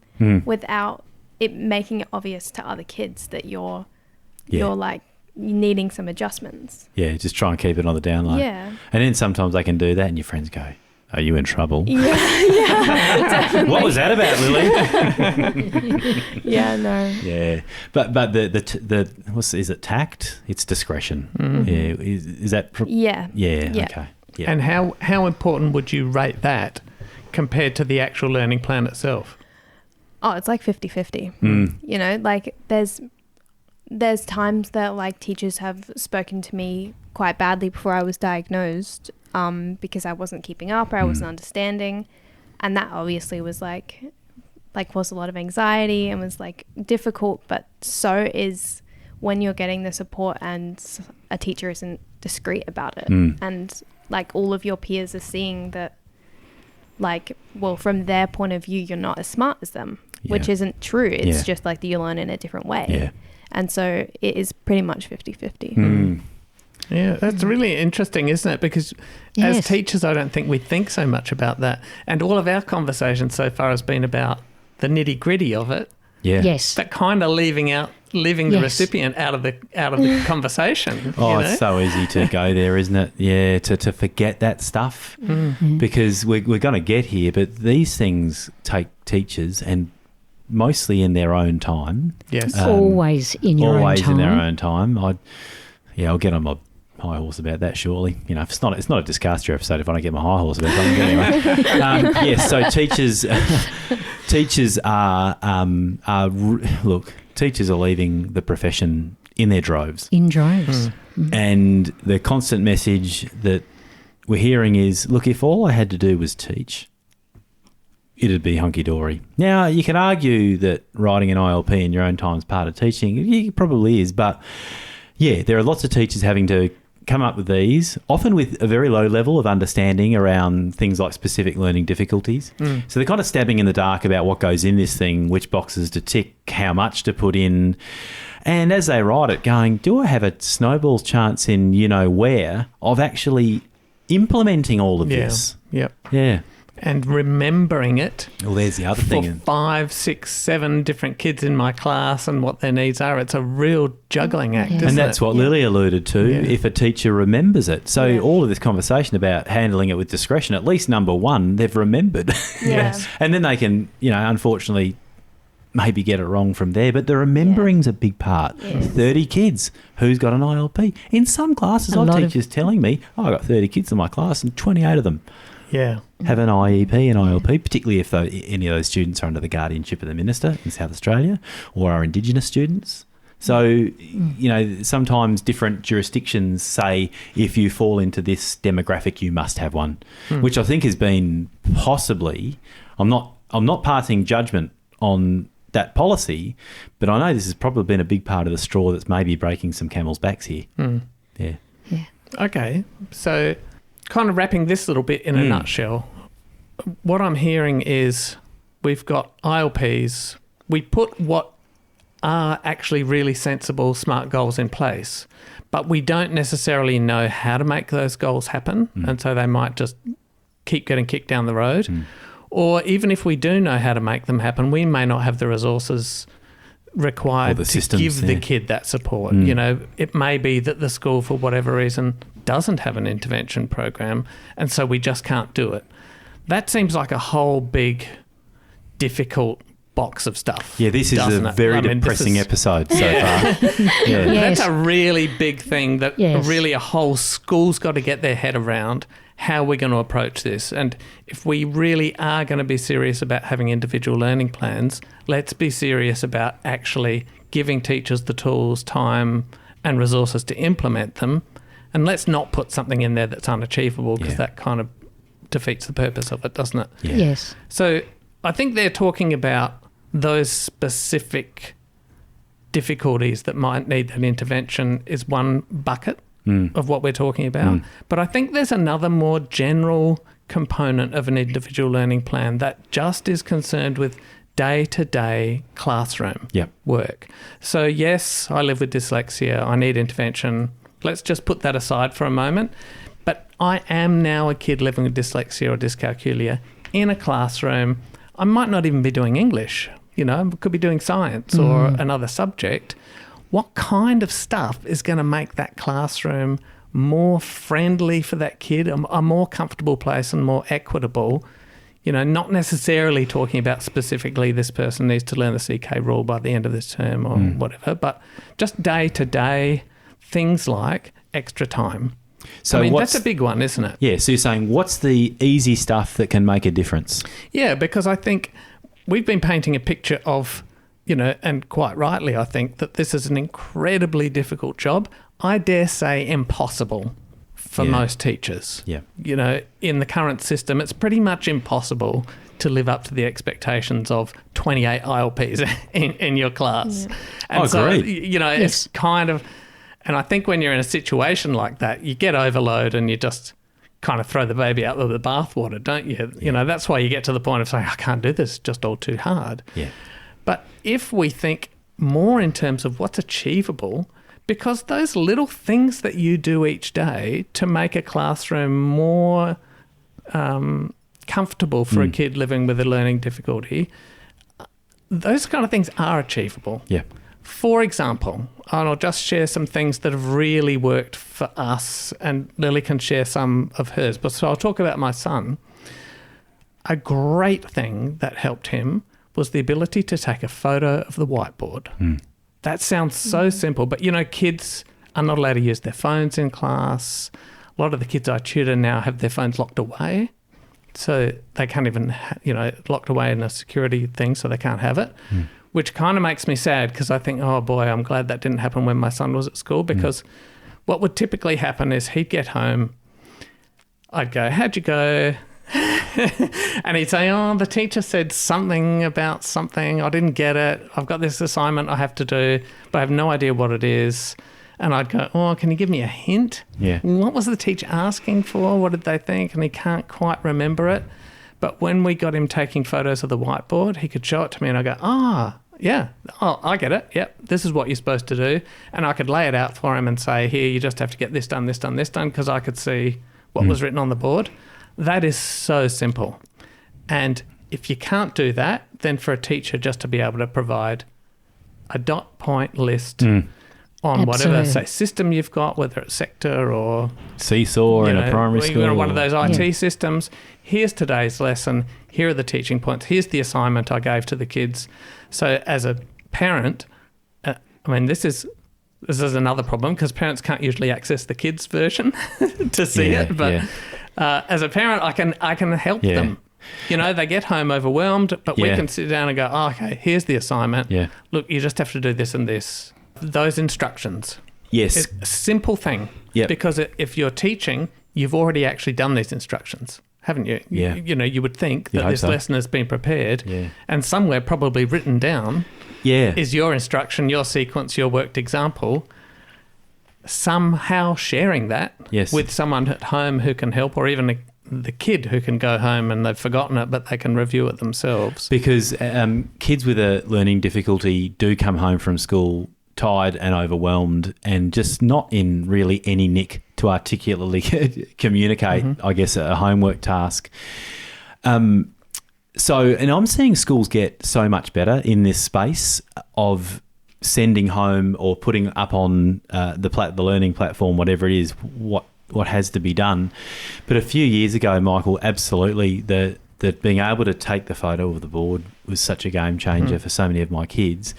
without it making it obvious to other kids that you're like needing some adjustments.
Yeah, just try and keep it on the down low.
Yeah.
And then sometimes they can do that and your friends go, are you in trouble?
Yeah.
What was that about, Lily?
Yeah, no.
Yeah. But the is it tact? It's discretion. Yeah. Is that?
Yeah.
Yeah. Okay. Yeah.
And how important would you rate that compared to the actual learning plan itself?
Oh, it's like 50-50. You know, like there's times that like teachers have spoken to me quite badly before I was diagnosed because I wasn't keeping up or I wasn't understanding. And that obviously was like caused a lot of anxiety and was like difficult, but so is when you're getting the support and a teacher isn't discreet about it. And like all of your peers are seeing that, like, well, from their point of view, you're not as smart as them, which isn't true. It's just like you learn in a different way.
Yeah.
And so it is pretty much 50-50.
Yeah, that's really interesting, isn't it? Because as teachers, I don't think we think so much about that. And all of our conversation so far has been about the nitty gritty of it.
Yeah.
Yes.
But kind of leaving the recipient out of the conversation.
Oh,
you know?
It's so easy to go there, isn't it? Yeah, to forget that stuff because we're going to get here, but these things take teachers and mostly in their own time.
Yes.
Always in your own time.
Always in their own time. I'll get on my high horse about that shortly. You know, it's not a Dyscalculia episode if I don't get my high horse about something. Anyway, yes. So teachers teachers are leaving the profession in their droves.
In droves.
And the constant message that we're hearing is, look, if all I had to do was teach, it'd be hunky-dory. Now, you can argue that writing an ILP in your own time is part of teaching. It probably is. But, yeah, there are lots of teachers having to come up with these, often with a very low level of understanding around things like specific learning difficulties. So they're kind of stabbing in the dark about what goes in this thing, which boxes to tick, how much to put in. And as they write it, going, do I have a snowball's chance in where of actually implementing all of this?
Yep.
Yeah.
And remembering it.
Well, there's the other
For
thing.
5, 6, 7 different kids in my class and what their needs are. It's a real juggling act, isn't
And that's
it?
what Lily alluded to,
Yeah.
if a teacher remembers it. So all of this conversation about handling it with discretion, at least number one, they've remembered.
Yes.
And then they can, unfortunately, maybe get it wrong from there. But the remembering's a big part. 30 kids. Who's got an ILP? In some classes, I've teachers telling me, I've got 30 kids in my class and 28 of them have an IEP and ILP, particularly if any of those students are under the guardianship of the minister in South Australia or are Indigenous students. So, sometimes different jurisdictions say if you fall into this demographic, you must have one, which I think has been possibly, I'm not passing judgment on that policy, but I know this has probably been a big part of the straw that's maybe breaking some camels' backs here. Yeah.
Okay, so kind of wrapping this little bit in a nutshell, what I'm hearing is we've got ILPs, we put what are actually really sensible, smart goals in place, but we don't necessarily know how to make those goals happen, and so they might just keep getting kicked down the road. Or even if we do know how to make them happen, we may not have the resources required to give the kid that support. It may be that the school, for whatever reason, doesn't have an intervention program, and so we just can't do it. That seems like a whole big, difficult box of stuff.
Yeah, this is a very depressing episode so far.
That's a really big thing that really a whole school's got to get their head around how we're going to approach this. And if we really are going to be serious about having individual learning plans, let's be serious about actually giving teachers the tools, time and resources to implement them. And let's not put something in there that's unachievable, because that kind of defeats the purpose of it, doesn't it?
Yeah.
Yes.
So I think they're talking about those specific difficulties that might need an intervention is one bucket of what we're talking about. But I think there's another more general component of an individual learning plan that just is concerned with day-to-day classroom
Yep.
work. So yes, I live with dyslexia. I need intervention. Let's just put that aside for a moment. But I am now a kid living with dyslexia or dyscalculia in a classroom. I might not even be doing English, you know, I could be doing science or another subject. What kind of stuff is going to make that classroom more friendly for that kid, a more comfortable place and more equitable? You know, not necessarily talking about specifically this person needs to learn the CK rule by the end of this term or whatever, but just day-to-day things like extra time.
So
I mean, that's a big one, isn't it?
Yeah, so you're saying what's the easy stuff that can make a difference?
Yeah, because I think we've been painting a picture of, you know, and quite rightly, I think, that this is an incredibly difficult job. I dare say impossible for most teachers.
Yeah.
You know, in the current system, it's pretty much impossible to live up to the expectations of 28 ILPs in your class. Yeah. And
great.
You know, it's kind of, and I think when you're in a situation like that, you get overload and you just kind of throw the baby out with the bathwater, don't you?
Yeah.
You know, that's why you get to the point of saying, I can't do this, it's just all too hard.
Yeah.
But if we think more in terms of what's achievable, because those little things that you do each day to make a classroom more comfortable for a kid living with a learning difficulty, those kind of things are achievable.
Yeah.
For example, and I'll just share some things that have really worked for us, and Lily can share some of hers. But so I'll talk about my son. A great thing that helped him was the ability to take a photo of the whiteboard. That sounds so simple, but, you know, kids are not allowed to use their phones in class. A lot of the kids I tutor now have their phones locked away, so they can't even, you know, locked away in a security thing, so they can't have it, which kind of makes me sad because I think, oh, boy, I'm glad that didn't happen when my son was at school, because what would typically happen is he'd get home, I'd go, how'd you go? And he'd say, oh, the teacher said something about something. I didn't get it. I've got this assignment I have to do, but I have no idea what it is. And I'd go, oh, can you give me a hint?
Yeah.
What was the teacher asking for? What did they think? And he can't quite remember it. But when we got him taking photos of the whiteboard, he could show it to me and I go, yeah, oh, I get it. Yep, this is what you're supposed to do. And I could lay it out for him and say, here, you just have to get this done, this done, this done, because I could see what was written on the board. That is so simple. And if you can't do that, then for a teacher just to be able to provide a dot point list on whatever, say, system you've got, whether it's sector or
Seesaw in a primary school.
Or one of those IT systems. Here's today's lesson. Here are the teaching points. Here's the assignment I gave to the kids. So as a parent, I mean, this is another problem because parents can't usually access the kids' version to see it. But as a parent, I can help them. You know, they get home overwhelmed, but we can sit down and go, oh, okay, here's the assignment. Yeah. Look, you just have to do this and this. Those instructions.
Yes.
It's a simple thing. Yep. Because if you're teaching, you've already actually done these instructions, haven't you?
Yeah.
You know, you would think that this lesson has been prepared and somewhere probably written down is your instruction, your sequence, your worked example. Somehow sharing that with someone at home who can help, or even the kid who can go home and they've forgotten it, but they can review it themselves.
Because kids with a learning difficulty do come home from school tired and overwhelmed and just not in really any nick to articulately communicate, I guess, a homework task. So, and I'm seeing schools get so much better in this space of sending home or putting up on the learning platform, whatever it is, what has to be done. But a few years ago, Michael, absolutely, that being able to take the photo of the board was such a game changer for so many of my kids.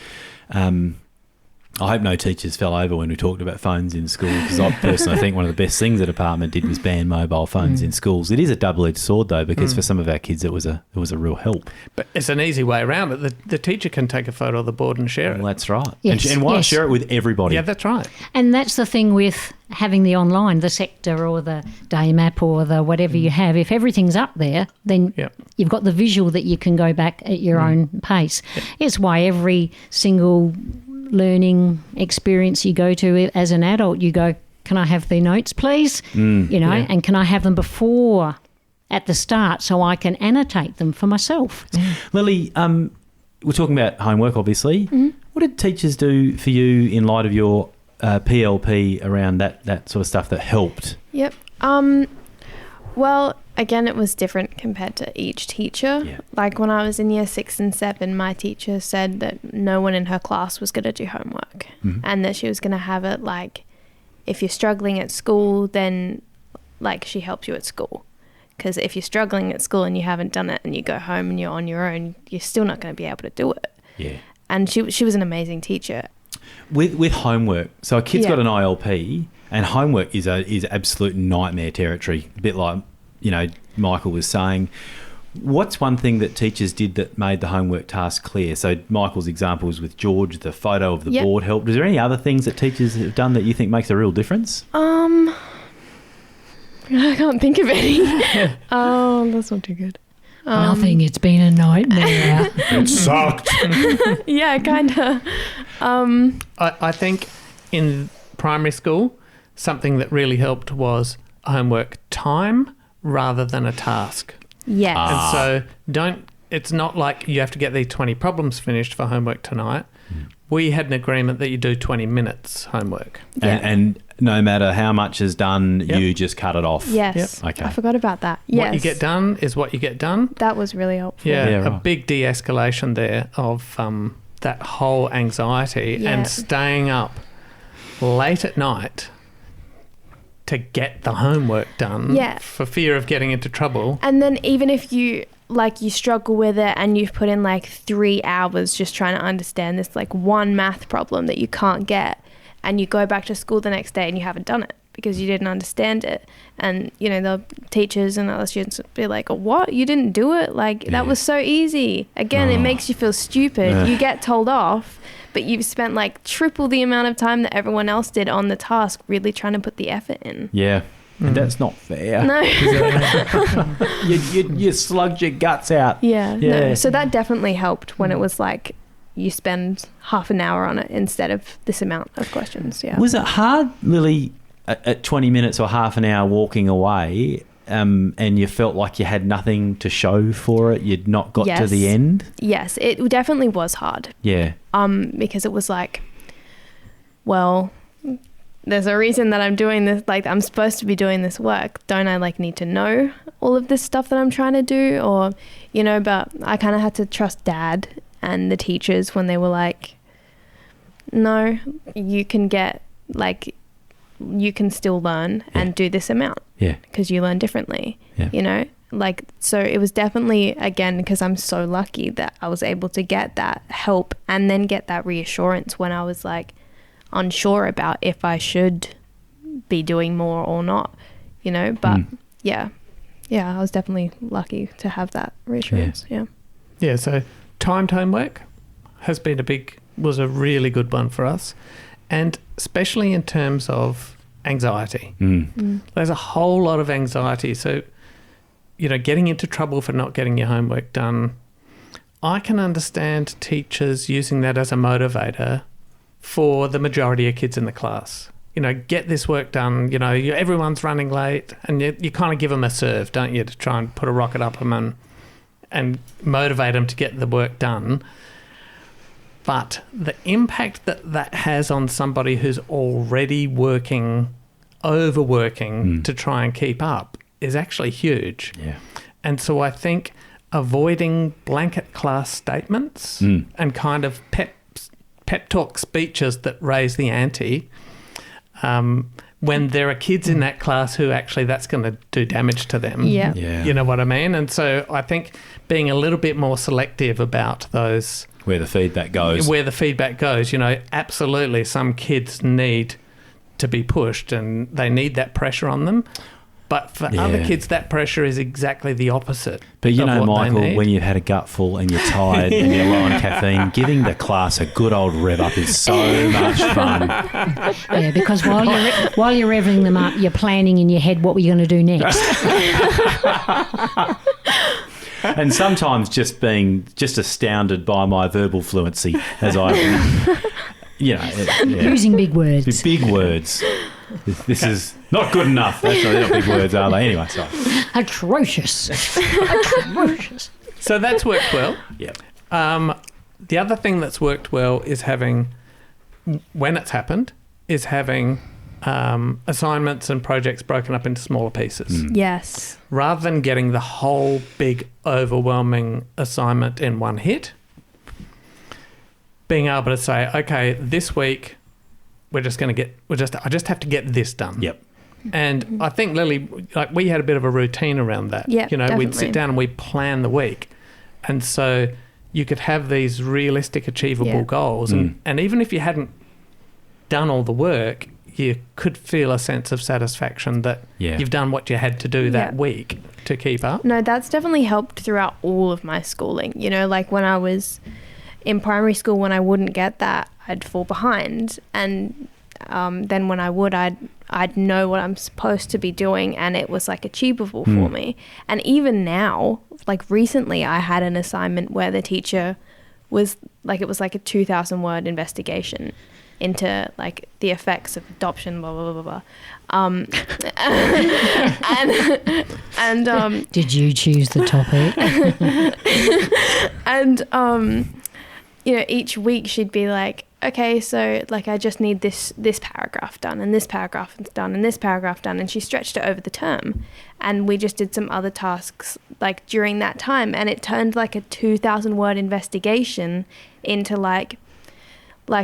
I hope no teachers fell over when we talked about phones in school, because I personally think one of the best things the department did was ban mobile phones in schools. It is a double-edged sword, though, because for some of our kids it was a real help.
But it's an easy way around it. The teacher can take a photo of the board and share it.
Well, that's right.
Yes,
and why not share it with everybody?
Yeah, that's right.
And that's the thing with having the online, the sector or the day map or the whatever you have. If everything's up there, then you've got the visual that you can go back at your own pace. It's why every single learning experience you go to as an adult, you go, can I have the notes, please? You know, and can I have them before at the start so I can annotate them for myself?
Lily, we're talking about homework, obviously.
Mm-hmm.
What did teachers do for you in light of your PLP around that sort of stuff that helped?
Yep. Well, again, it was different compared to each teacher.
Yeah.
Like when I was in year 6 and 7, my teacher said that no one in her class was going to do homework, and that she was going to have it like, if you're struggling at school, then like she helps you at school. Because if you're struggling at school and you haven't done it and you go home and you're on your own, you're still not going to be able to do it.
Yeah.
And she was an amazing teacher.
With homework, so a kid's
Yeah.
got an ILP, and homework is absolute nightmare territory. A bit like, Michael was saying. What's one thing that teachers did that made the homework task clear? So Michael's example was with George, the photo of the
Yep.
board helped. Is there any other things that teachers have done that you think makes a real difference?
I can't think of any. Oh, that's not too good.
Nothing. It's been a nightmare.
It sucked.
Yeah, kind of.
I think in primary school, something that really helped was homework time rather than a task.
Yes.
And so it's not like you have to get these 20 problems finished for homework tonight. We had an agreement that you do 20 minutes homework.
Yeah.
And no matter how much is done,
Yep.
you just cut it off.
Yes.
Yep. Okay.
I forgot about that. Yes.
What you get done is what you get done.
That was really helpful.
Yeah,
Yeah,
a
right.
big de-escalation there of that whole anxiety
Yeah.
and staying up late at night to get the homework done
Yeah.
for fear of getting into trouble.
And then even if you struggle with it and you've put in like 3 hours just trying to understand this like one math problem that you can't get, and you go back to school the next day and you haven't done it because you didn't understand it, and the teachers and other students would be like, what, you didn't do it? Like that was so easy. Again, it makes you feel stupid. You get told off, but you've spent like triple the amount of time that everyone else did on the task really trying to put the effort in.
Yeah. And that's not fair.
No.
You slugged your guts out.
Yeah.
Yeah.
No. So that definitely helped when it was like you spend half an hour on it instead of this amount of questions. Yeah.
Was it hard, Lily, at 20 minutes or half an hour walking away, and you felt like you had nothing to show for it? You'd not got to
Yes.
the end?
Yes, it definitely was hard.
Yeah.
Because it was like, well, there's a reason that I'm doing this. Like, I'm supposed to be doing this work. Don't I like need to know all of this stuff that I'm trying to do? Or, but I kind of had to trust Dad and the teachers when they were like, no, you can still learn and do this amount.
Yeah.
Because you learn differently,
Yeah.
So it was definitely, again, because I'm so lucky that I was able to get that help and then get that reassurance when I was like unsure about if I should be doing more or not, but yeah, I was definitely lucky to have that reassurance. Yeah.
Yeah, so timed homework was a really good one for us, and especially in terms of anxiety. There's a whole lot of anxiety. So, getting into trouble for not getting your homework done, I can understand teachers using that as a motivator for the majority of kids in the class. Get this work done. Everyone's running late, and you kind of give them a serve, don't you, to try and put a rocket up them and motivate them to get the work done. But the impact that has on somebody who's already overworking to try and keep up is actually huge.
Yeah.
And so I think avoiding blanket class statements and kind of pep talk speeches that raise the ante, when there are kids in that class who actually that's going to do damage to them.
Yeah.
Yeah.
You know what I mean? And so I think being a little bit more selective about those...
Where the feedback goes.
Absolutely, some kids need to be pushed and they need that pressure on them. But for other kids, that pressure is exactly the opposite.
But
of what they
Michael,
need.
when you've had a gutful and you're tired and you're low on caffeine, giving the class a good old rev up is so much fun.
Yeah, because while you're revving them up, you're planning in your head what we're going to do next.
And sometimes just being astounded by my verbal fluency as I,
Using big words.
big words. This is not good enough. That's not big words, are they? Anyway, sorry.
Atrocious. Atrocious.
So that's worked well.
Yep.
The other thing that's worked well is having, when it's happened, is having assignments and projects broken up into smaller pieces.
Yes.
Rather than getting the whole big overwhelming assignment in one hit, being able to say, okay, this week I just have to get this done.
Yep.
And I think, Lily, like, we had a bit of a routine around that.
Yeah,
you know,
definitely.
we'd sit down and we'd plan the week. And so you could have these realistic, achievable goals. And even if you hadn't done all the work, you could feel a sense of satisfaction that you've done what you had to do that week to keep up.
No, that's definitely helped throughout all of my schooling. You know, like when I was in primary school, when I wouldn't get that, I'd fall behind. And then when I would, I'd know what I'm supposed to be doing, and it was like achievable for me. And even now, like recently, I had an assignment where the teacher was like, it was like a 2,000 word investigation into like the effects of adoption, blah blah blah blah. And
did you choose the topic?
and you know, each week she'd be like, okay, so like I just need this paragraph done, and this paragraph done, and this paragraph done, and she stretched it over the term, and we just did some other tasks like during that time, and it turned like a 2,000 word investigation into like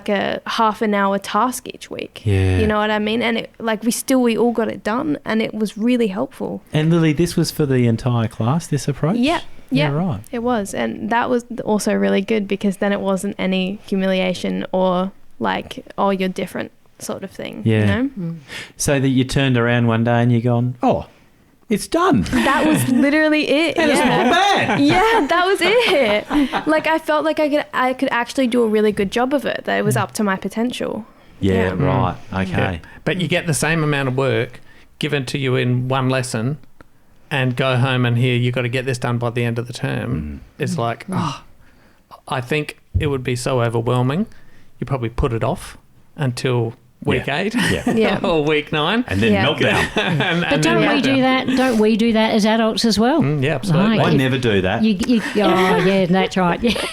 a half an hour task each week. You know what I mean? And it, like we all got it done, and it was really helpful.
And Lily, this was for the entire class, this approach?
Yeah,
right.
It was. And that was also really good, because then it wasn't any humiliation or like, oh, you're different sort of thing.
Yeah.
You know?
So that you turned around one day and you're gone, oh, it's done.
That was literally it.
And it's not bad.
Yeah, that was it. Like I felt like I could actually do a really good job of it, that it was up to my potential.
Yeah, right. Okay.
Yeah. But you get the same amount of work given to you in one lesson, and go home and hear you've got to get this done by the end of the term. It's like, I think it would be so overwhelming. You probably put it off until week 8 or week 9.
And then meltdown.
But don't we do that? Don't we do that as adults as well?
Yeah, absolutely.
I never do that.
Yeah, that's right. Yeah.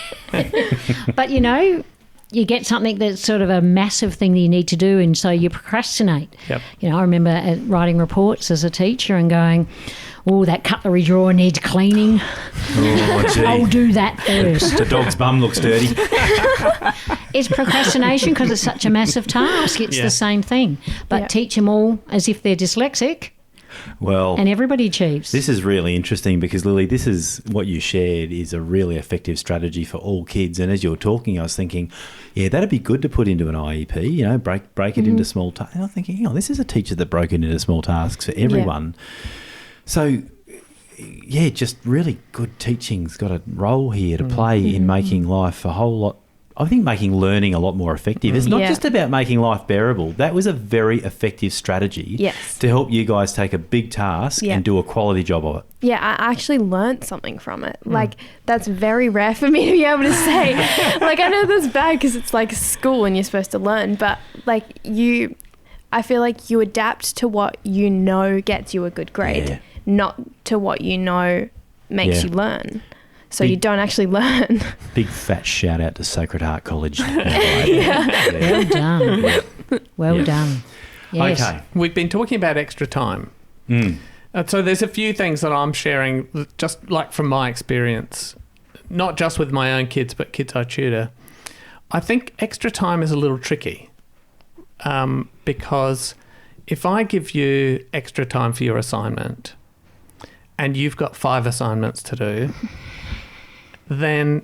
But, you know, you get something that's sort of a massive thing that you need to do, and so you procrastinate.
Yep.
You know, I remember writing reports as a teacher and going, oh, that cutlery drawer needs cleaning.
Oh, gee.
I'll do that first.
The dog's bum looks dirty.
It's procrastination because it's such a massive task. It's the same thing. But teach them all as if they're dyslexic.
Well,
and everybody achieves.
This is really interesting because, Lily, this is what you shared is a really effective strategy for all kids. And as you were talking, I was thinking, yeah, that'd be good to put into an IEP, you know, break it into small tasks. And I'm thinking, hang on, this is a teacher that broke it into small tasks for everyone. So, yeah, just really good teaching's got a role here to play in making life a whole lot. I think making learning a lot more effective. It's not just about making life bearable. That was a very effective strategy to help you guys take a big task and do a quality job of it.
Yeah, I actually learnt something from it. Like, that's very rare for me to be able to say. Like, I know that's bad because it's like school and you're supposed to learn, but like I feel like you adapt to what you know gets you a good grade, not to what you know makes you learn. So you don't actually learn.
Big fat shout out to Sacred Heart College.
Well done. Well done. Yes.
Okay. We've been talking about extra time. So there's a few things that I'm sharing, just like from my experience, not just with my own kids, but kids I tutor. I think extra time is a little tricky because if I give you extra time for your assignment and you've got 5 assignments to do, then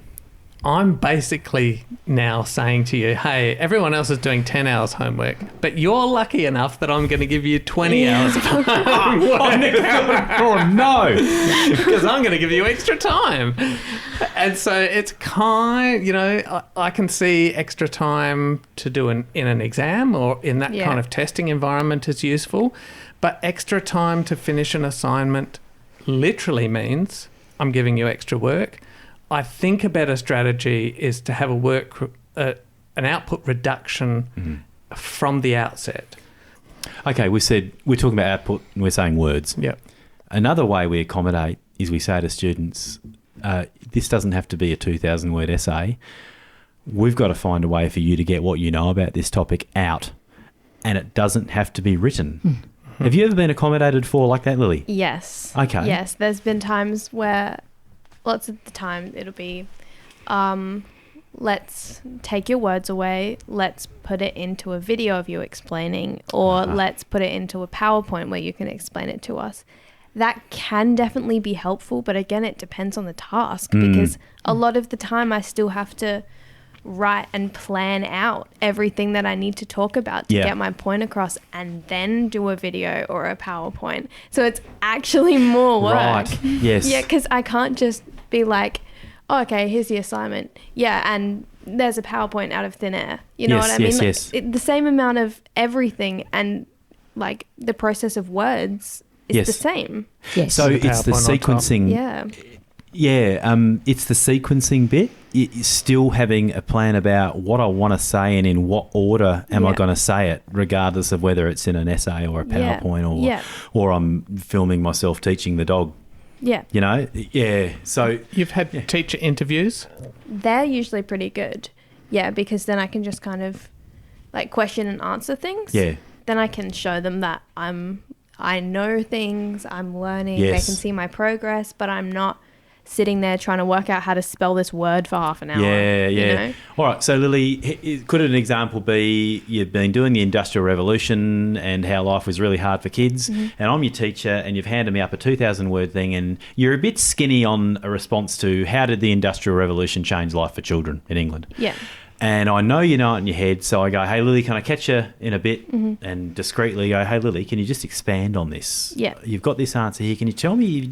I'm basically now saying to you, hey, everyone else is doing 10 hours homework, but you're lucky enough that I'm going to give you 20 hours of homework.
Oh, no.
Because I'm going to give you extra time. And so it's I can see extra time to do in an exam or in that kind of testing environment is useful, but extra time to finish an assignment literally means I'm giving you extra work. I think a better strategy is to have an output reduction from the outset.
Okay, we're talking about output and we're saying words.
Yep.
Another way we accommodate is we say to students, this doesn't have to be a 2,000 word essay. we've got to find a way for you to get what you know about this topic out, and it doesn't have to be written. Have you ever been accommodated for like that, Lily?
Yes.
Okay.
Yes, there's been times where lots of the time it'll be, let's take your words away, let's put it into a video of you explaining, or let's put it into a PowerPoint where you can explain it to us. That can definitely be helpful, but again, it depends on the task, because a lot of the time I still have to write and plan out everything that I need to talk about to get my point across, and then do a video or a PowerPoint. So it's actually more work.
Right. Yes.
Yeah, because I can't just be like, oh, okay, here's the assignment. Yeah, and there's a PowerPoint out of thin air. You know what I mean?
Yes.
The same amount of everything, and like the process of words is the same.
Yes.
So it's the sequencing.
Yeah.
Yeah, it's the sequencing bit. It's still having a plan about what I want to say and in what order am I going to say it, regardless of whether it's in an essay or a PowerPoint or I'm filming myself teaching the dog.
Yeah.
You know? Yeah. So
you've had teacher interviews?
They're usually pretty good. Yeah, because then I can just kind of like question and answer things.
Yeah.
Then I can show them that I know things, I'm learning,
Yes.
they can see my progress, but I'm not sitting there trying to work out how to spell this word for half an hour.
Yeah.
You know?
All right. So, Lily, could an example be you've been doing the Industrial Revolution and how life was really hard for kids, and I'm your teacher, and you've handed me up a 2,000-word thing, and you're a bit skinny on a response to how did the Industrial Revolution change life for children in England?
Yeah.
And I know you know it in your head, so I go, hey, Lily, can I catch you in a bit? And discreetly go, hey, Lily, can you just expand on this?
Yeah.
You've got this answer here. Can you tell me,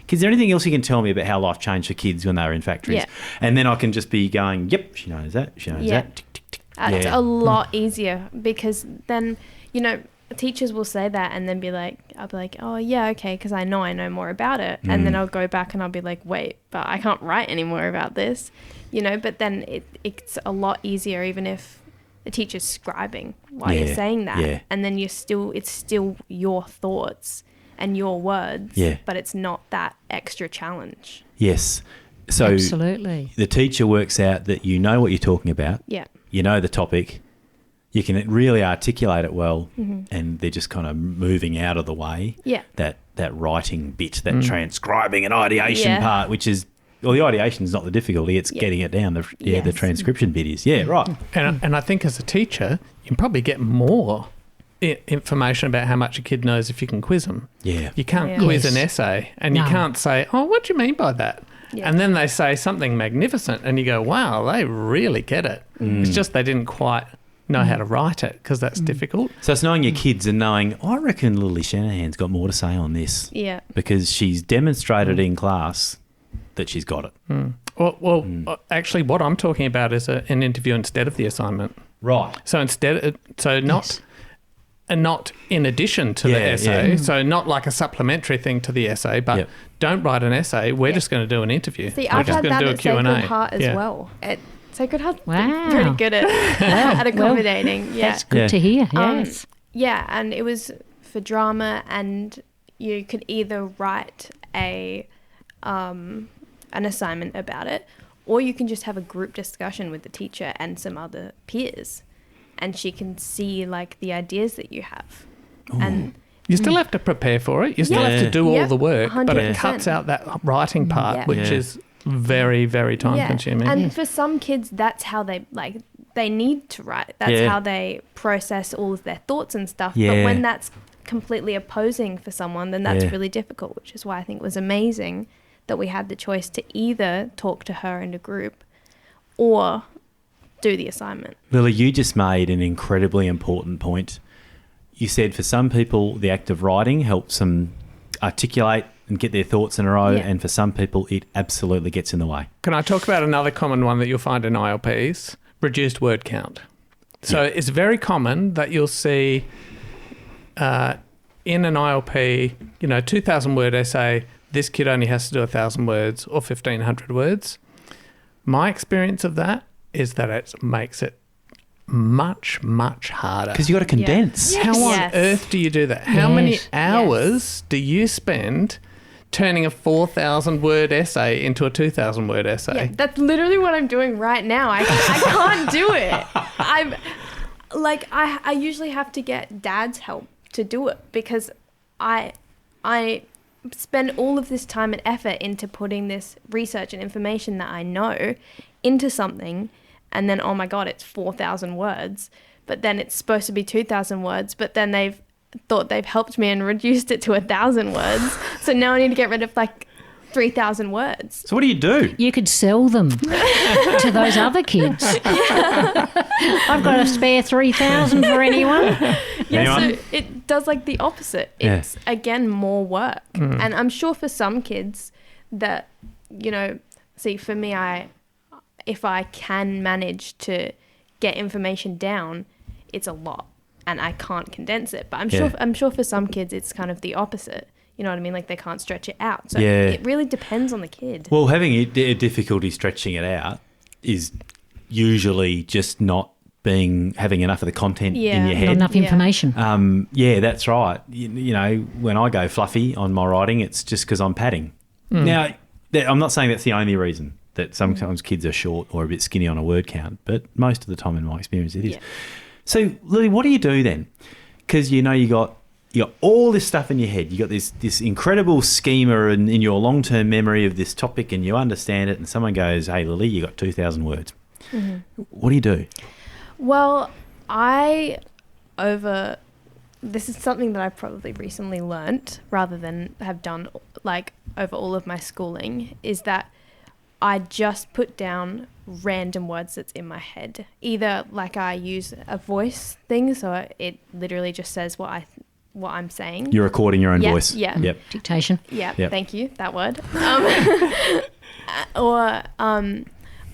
is there anything else you can tell me about how life changed for kids when they were in factories?
Yeah.
And then I can just be going, yep, she knows that, she knows that. Tick, tick, tick.
It's a lot easier, because then, you know, teachers will say that and then be like, I'll be like, oh, yeah, okay, because I know more about it. And then I'll go back and I'll be like, wait, but I can't write any more about this. You know, but then it's a lot easier, even if the teacher's scribing while you're saying that.
Yeah.
And then it's still your thoughts and your words, but it's not that extra challenge.
Yes. So
Absolutely.
the teacher works out that you know what you're talking about.
Yeah.
You know the topic. You can really articulate it well, and they're just kind of moving out of the way.
Yeah.
That writing bit, that transcribing and ideation part, which is, well, the ideation is not the difficulty; it's getting it down. The transcription bit is, right.
And I think as a teacher, you can probably get more information about how much a kid knows if you can quiz them.
Yeah.
You can't quiz an essay, and you can't say, oh, what do you mean by that? Yeah. And then they say something magnificent, and you go, wow, they really get it. It's just they didn't quite know how to write it, because that's difficult.
So it's knowing your kids and knowing, I reckon Lily Shanahan's got more to say on this.
Yeah.
Because she's demonstrated in class that she's got it.
Well, actually, what I'm talking about is an interview instead of the assignment.
Right.
So not in addition to the essay. So not like a supplementary thing to the essay, but don't write an essay. We're just going to do an interview.
See,
We're
I've
just
had
going
that
to do a
at
Q&A.
Sacred Heart as well. At Sacred Heart's pretty good at accommodating.
That's good to hear. Yes.
And it was for drama, and you could either write an assignment about it, or you can just have a group discussion with the teacher and some other peers, and she can see like the ideas that you have.
Ooh.
And
you still have to prepare for it. You still have to do all the work,
100%.
but it cuts out that writing part, which is very, very time consuming.
And for some kids, that's how they need to write. That's how they process all of their thoughts and stuff.
Yeah.
But when that's completely opposing for someone, then that's really difficult, which is why I think it was amazing that we had the choice to either talk to her in a group or do the assignment.
Lily, you just made an incredibly important point. You said for some people, the act of writing helps them articulate and get their thoughts in a row, and for some people, it absolutely gets in the way. Can
I talk about another common one that you'll find in ILPs? Reduced word count. So it's very common that you'll see in an ILP, 2,000 word essay, this kid only has to do 1,000 words or 1,500 words. My experience of that is that it makes it much, much harder.
Because you got to condense.
How on earth do you do that? How many hours do you spend turning a 4,000 word essay into a 2,000 word essay.
Yeah, that's literally what I'm doing right now. I can't do it. I usually have to get Dad's help to do it because I spend all of this time and effort into putting this research and information that I know into something, and then, oh my God, it's 4,000 words, but then it's supposed to be 2,000 words, but then they've thought they've helped me and reduced it to 1,000 words. So now I need to get rid of like 3,000 words.
So what do you do?
You could sell them to those other kids. I've got a spare 3,000 for anyone.
Yeah, so it does like the opposite. It's, again, more work. And I'm sure for some kids that, you know, see, for me, if I can manage to get information down, it's a lot and I can't condense it. But I'm sure for some kids it's kind of the opposite. You know what I mean? Like they can't stretch it out. So it really depends on the kid.
Well, having a difficulty stretching it out is usually just not having enough of the content in your head.
Not enough information.
That's right. You know, when I go fluffy on my writing, it's just because I'm padding. Now, I'm not saying that's the only reason that sometimes kids are short or a bit skinny on a word count, but most of the time in my experience it is. Yeah. So, Lily, what do you do then? Because you know you got all this stuff in your head. You got this incredible schema in your long-term memory of this topic, and you understand it. And someone goes, "Hey, Lily, you got 2,000 words." Mm-hmm. What do you do?
Well, this is something that I've probably recently learnt rather than have done like over all of my schooling, is that I just put down random words that's in my head. Either like I use a voice thing, so it literally just says what I'm saying.
You're recording your own voice.
Yeah.
Yep.
Dictation.
Yeah. Yep. Thank you. That word.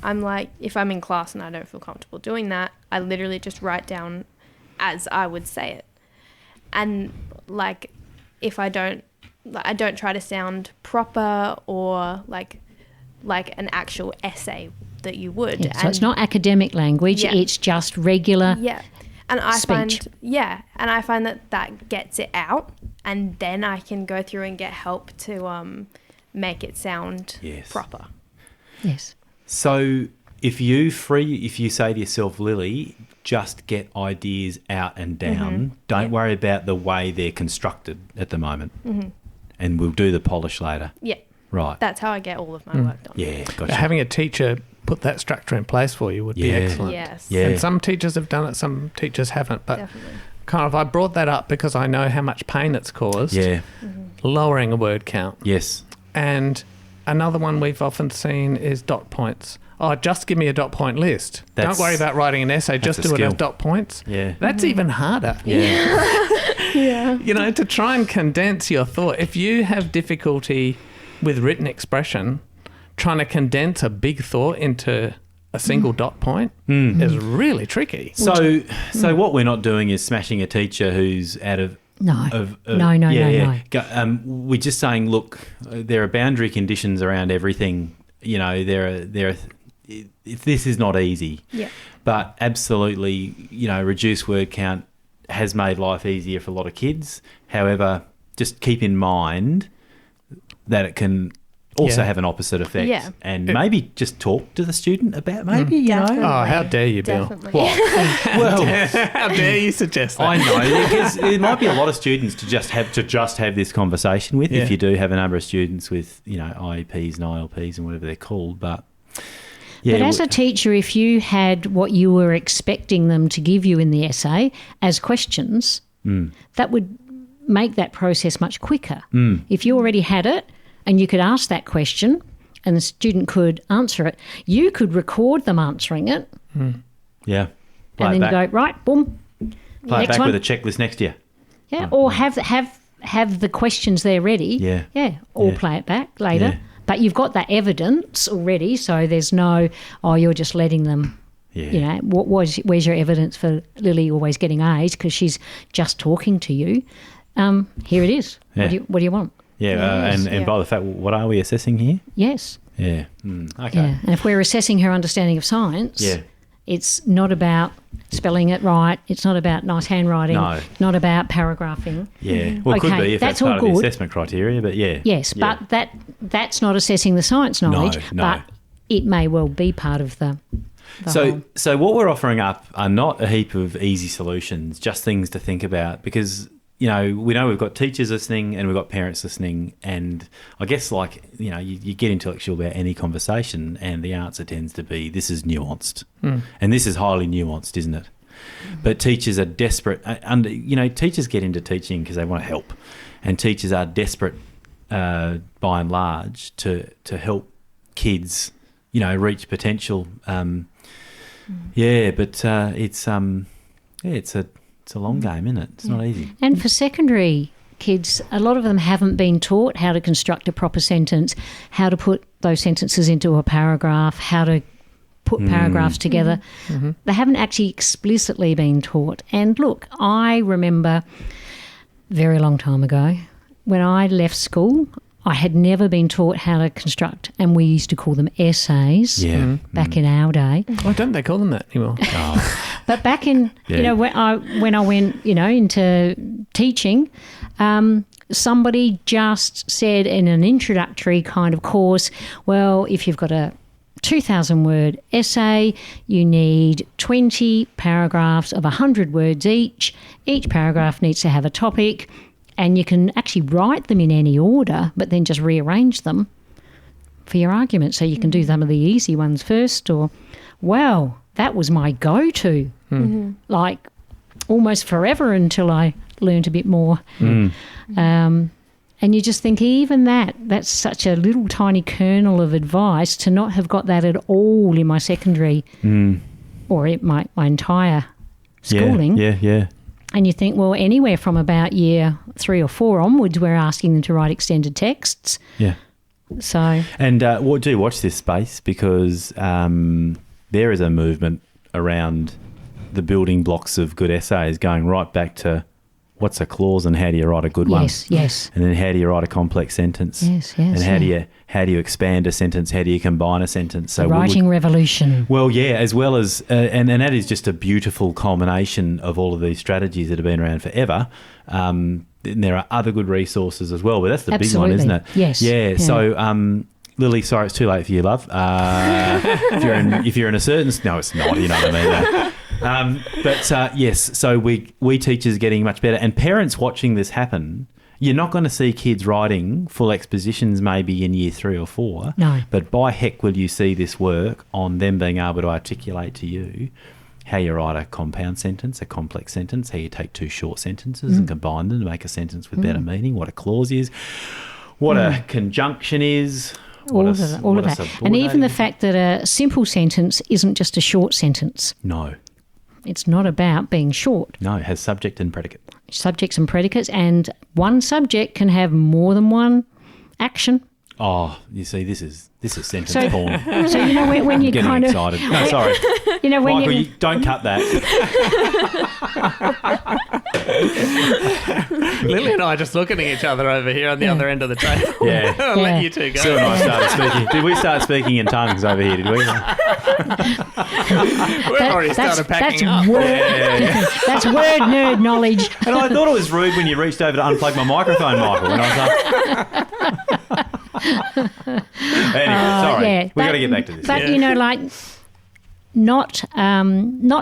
I'm like, if I'm in class and I don't feel comfortable doing that, I literally just write down as I would say it. And like, if I don't try to sound proper or like an actual essay that you would.
Yeah, so it's not academic language, it's just regular
and I
speech.
find that gets it out, and then I can go through and get help to make it sound proper.
Yes.
So if you say to yourself, Lily, just get ideas out and down, don't worry about the way they're constructed at the moment, and we'll do the polish later. Yeah. Right.
That's how I get all of my work done.
Yeah, gotcha.
Having a teacher put that structure in place for you would be excellent.
Yes.
Yeah. And some teachers have done it, some teachers haven't. But kind of, I brought that up because I know how much pain it's caused. Yeah. Lowering a word count.
Yes.
And another one we've often seen is dot points. Oh, just give me a dot point list. Don't worry about writing an essay. Just do it as dot points. Yeah. That's even harder.
Yeah.
You know, to try and condense your thought. If you have difficulty with written expression, trying to condense a big thought into a single dot point is really tricky.
So what we're not doing is smashing a teacher who's out of...
No.
We're just saying, look, there are boundary conditions around everything. You know, this is not easy. Yeah. But absolutely, you know, reduced word count has made life easier for a lot of kids. However, just keep in mind that it can also have an opposite effect. Yeah. And maybe just talk to the student about you know.
Oh, how dare you, Bill? What? How dare you suggest that?
I know, because there might be a lot of students to just have this conversation with, if you do have a number of students with, you know, IEPs and ILPs and whatever they're called. But
as a teacher, if you had what you were expecting them to give you in the essay as questions, that would make that process much quicker. If you already had it and you could ask that question and the student could answer it, you could record them answering it.
Yeah.
And then you go, right, boom.
Play it back with a checklist next year.
Yeah, or have the questions there ready.
Yeah.
Yeah, or play it back later. Yeah. But you've got that evidence already, so there's no, you're just letting them, you know, where's your evidence for Lily always getting A's because she's just talking to you? Here it is. Yeah. What do you want?
Yeah, and by the fact, what are we assessing here?
Yes.
Yeah. Okay.
Yeah. And if we're assessing her understanding of science, It's not about spelling it right. It's not about nice handwriting.
No.
Not about paragraphing.
Yeah. Well, it could
Okay,
be if that's
that's all
part of the
good.
assessment criteria, but yeah.
Yes,
Yeah.
but that's not assessing the science knowledge.
No.
But it may well be part of the whole.
So what we're offering up are not a heap of easy solutions, just things to think about, because we know we've got teachers listening and we've got parents listening, and I guess you get intellectual about any conversation and the answer tends to be this is nuanced, and this is highly nuanced, isn't it? But teachers are desperate. Teachers get into teaching because they want to help, and teachers are desperate by and large to help kids reach potential. It's a long game, isn't it? It's not easy.
And for secondary kids, a lot of them haven't been taught how to construct a proper sentence, how to put those sentences into a paragraph, how to put paragraphs together. Mm-hmm. They haven't actually explicitly been taught. And look, I remember very long time ago when I left school, I had never been taught how to construct, and we used to call them essays back in our day.
Why don't they call them that anymore?
But back in, when I went, into teaching, somebody just said in an introductory kind of course, well, if you've got a 2,000-word essay, you need 20 paragraphs of 100 words each. Each paragraph needs to have a topic, and you can actually write them in any order, but then just rearrange them for your argument. So you can do some of the easy ones first, or, wow, that was my go-to, like almost forever until I learned a bit more. And you just think even that's such a little tiny kernel of advice to not have got that at all in my secondary or my entire schooling.
Yeah.
And you think, well, anywhere from about year 3 or 4 onwards, we're asking them to write extended texts.
Yeah.
So.
And do watch this space, because there is a movement around the building blocks of good essays going right back to what's a clause and how do you write a good one?
Yes.
And then how do you write a complex sentence? Yes. And how do you expand a sentence? How do you combine a sentence? So
the writing revolution.
Well, yeah, as well as and that is just a beautiful culmination of all of these strategies that have been around forever. And there are other good resources as well, but that's the big one, isn't it?
Yes.
Yeah. So Lily, sorry, it's too late for you, love. If you're in a certain... No, it's not, you know what I mean? Yes, so we teachers are getting much better, and parents watching this happen. You're not going to see kids writing full expositions maybe in year 3 or 4.
No.
But by heck will you see this work on them being able to articulate to you how you write a compound sentence, a complex sentence, how you take 2 short sentences and combine them to make a sentence with better meaning, what a clause is, what a conjunction is...
All of that. And even the fact that a simple sentence isn't just a short sentence.
No.
It's not about being short.
No, it has subject and predicate. Subjects
and predicates, and one subject can have more than one action.
Oh, you see, this is sentence porn.
So when you
getting
kind of
excited. No, sorry.
When
Michael, you don't cut that.
Lily and I are just looking at each other over here on the other end of the table.
Yeah.
I'll let you two go.
Sue and I started speaking. Did we start speaking in tongues over here, did we?
We've already started packing up.
That's word nerd knowledge.
And I thought it was rude when you reached over to unplug my microphone, Michael, when I was like... Anyway, sorry. We've got to get back to this.
But, not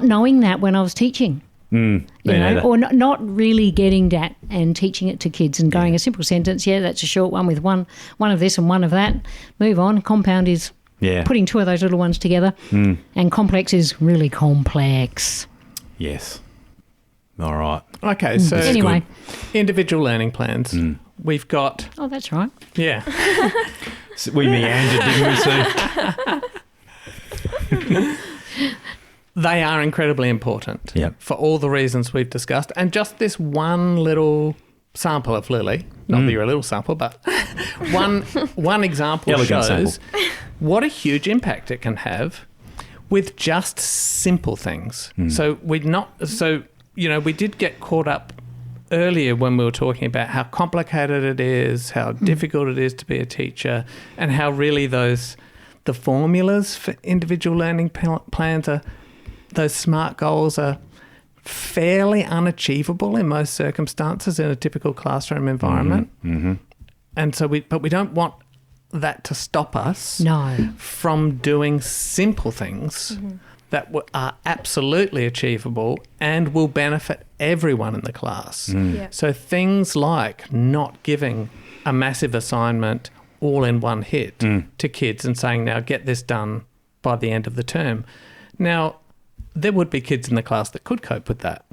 knowing that when I was teaching. Or not really getting that and teaching it to kids and going a simple sentence, that's a short one with one of this and one of that. Move on. Compound is putting 2 of those little ones together. And complex is really complex.
Yes. All right.
Okay, so
anyway,
individual learning plans. We've got...
Oh, that's right.
Yeah.
So we meandered, didn't we, Sue?
They are incredibly important for all the reasons we've discussed. And just this one little sample of Lily, not that you're a little sample, but one example shows what a huge impact it can have with just simple things. So we did get caught up earlier when we were talking about how complicated it is, how difficult it is to be a teacher, and how really the formulas for individual learning plans are those SMART goals are fairly unachievable in most circumstances in a typical classroom environment.
Mm-hmm.
And so we don't want that to stop us
No.
from doing simple things that are absolutely achievable and will benefit everyone in the class.
Yeah.
So things like not giving a massive assignment all in one hit to kids and saying, now get this done by the end of the term. Now, there would be kids in the class that could cope with that,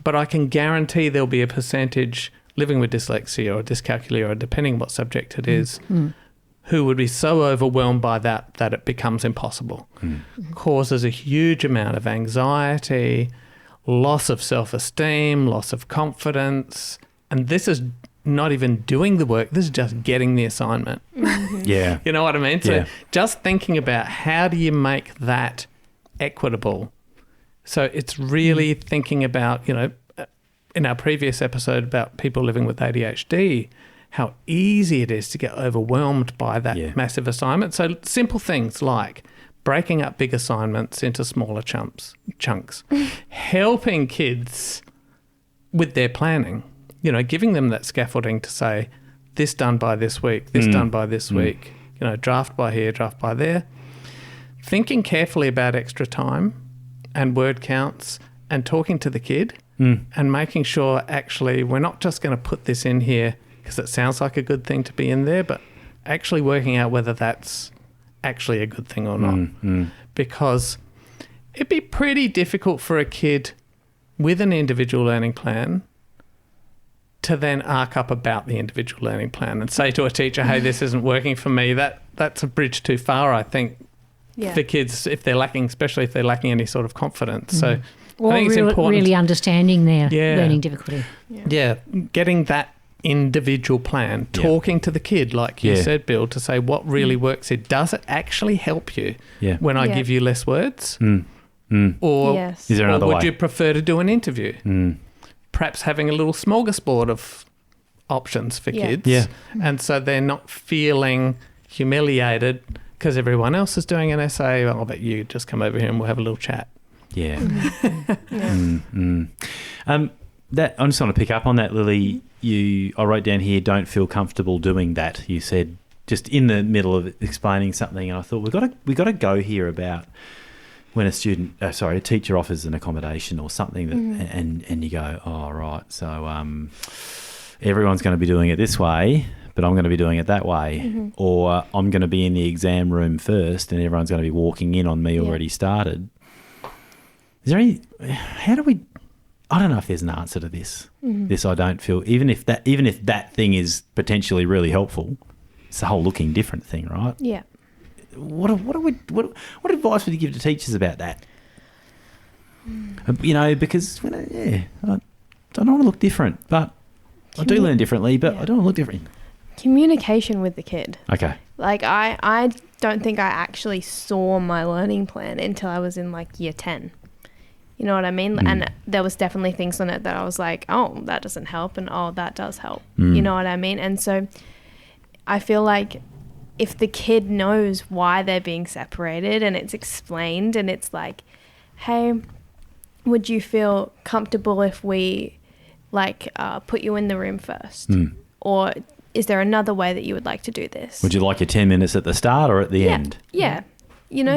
but I can guarantee there'll be a percentage living with dyslexia or dyscalculia, or depending what subject it is, who would be so overwhelmed by that it becomes impossible. Causes a huge amount of anxiety, loss of self-esteem, loss of confidence, and this is not even doing the work, this is just getting the assignment.
Yeah.
You know what I mean?
Yeah.
So just thinking about how do you make that equitable. So it's really thinking about, in our previous episode about people living with ADHD, how easy it is to get overwhelmed by that massive assignment. So simple things like breaking up big assignments into smaller chunks, helping kids with their planning, giving them that scaffolding to say, this done by this week, this done by this week, draft by here, draft by there. Thinking carefully about extra time and word counts and talking to the kid and making sure actually we're not just going to put this in here because it sounds like a good thing to be in there, but actually working out whether that's actually a good thing or not. Because it'd be pretty difficult for a kid with an individual learning plan to then arc up about the individual learning plan and say to a teacher, hey, this isn't working for me. That's a bridge too far, I think, for kids, if they're lacking, especially if they're lacking any sort of confidence. So
Or
I think it's important.
really understanding their learning difficulty.
Yeah, getting that individual plan, talking to the kid, like you said, Bill, to say what really works here. Does it actually help you when I give you less words? Or
is there another
would
way?
you prefer to do an interview? Perhaps having a little smorgasbord of options for kids.
Yeah.
And so they're not feeling humiliated because everyone else is doing an essay. Well, I'll bet you just come over here and we'll have a little chat.
Yeah. That I just want to pick up on that, Lily. I wrote down here, don't feel comfortable doing that. You said just in the middle of explaining something, and I thought we got to go here about when a teacher offers an accommodation or something that, and you go, oh right, so everyone's going to be doing it this way, but I'm going to be doing it that way, or I'm going to be in the exam room first, and everyone's going to be walking in on me already started. Is there any? How do we? I don't know if there's an answer to this. This I don't feel. Even if that thing is potentially really helpful, it's the whole looking different thing, right?
Yeah.
What advice would you give to teachers about that? Because I don't want to look different, but I do learn differently, but I don't want to look different.
Communication with the kid.
Okay.
Like I don't think I actually saw my learning plan until I was in like year 10. You know what I mean? And there was definitely things on it that I was like, oh, that doesn't help, and oh, that does help. You know what I mean? And so I feel like if the kid knows why they're being separated and it's explained and it's like, hey, would you feel comfortable if we put you in the room first? Or is there another way that you would like to do this?
Would you like your 10 minutes at the start or at the end?
Yeah.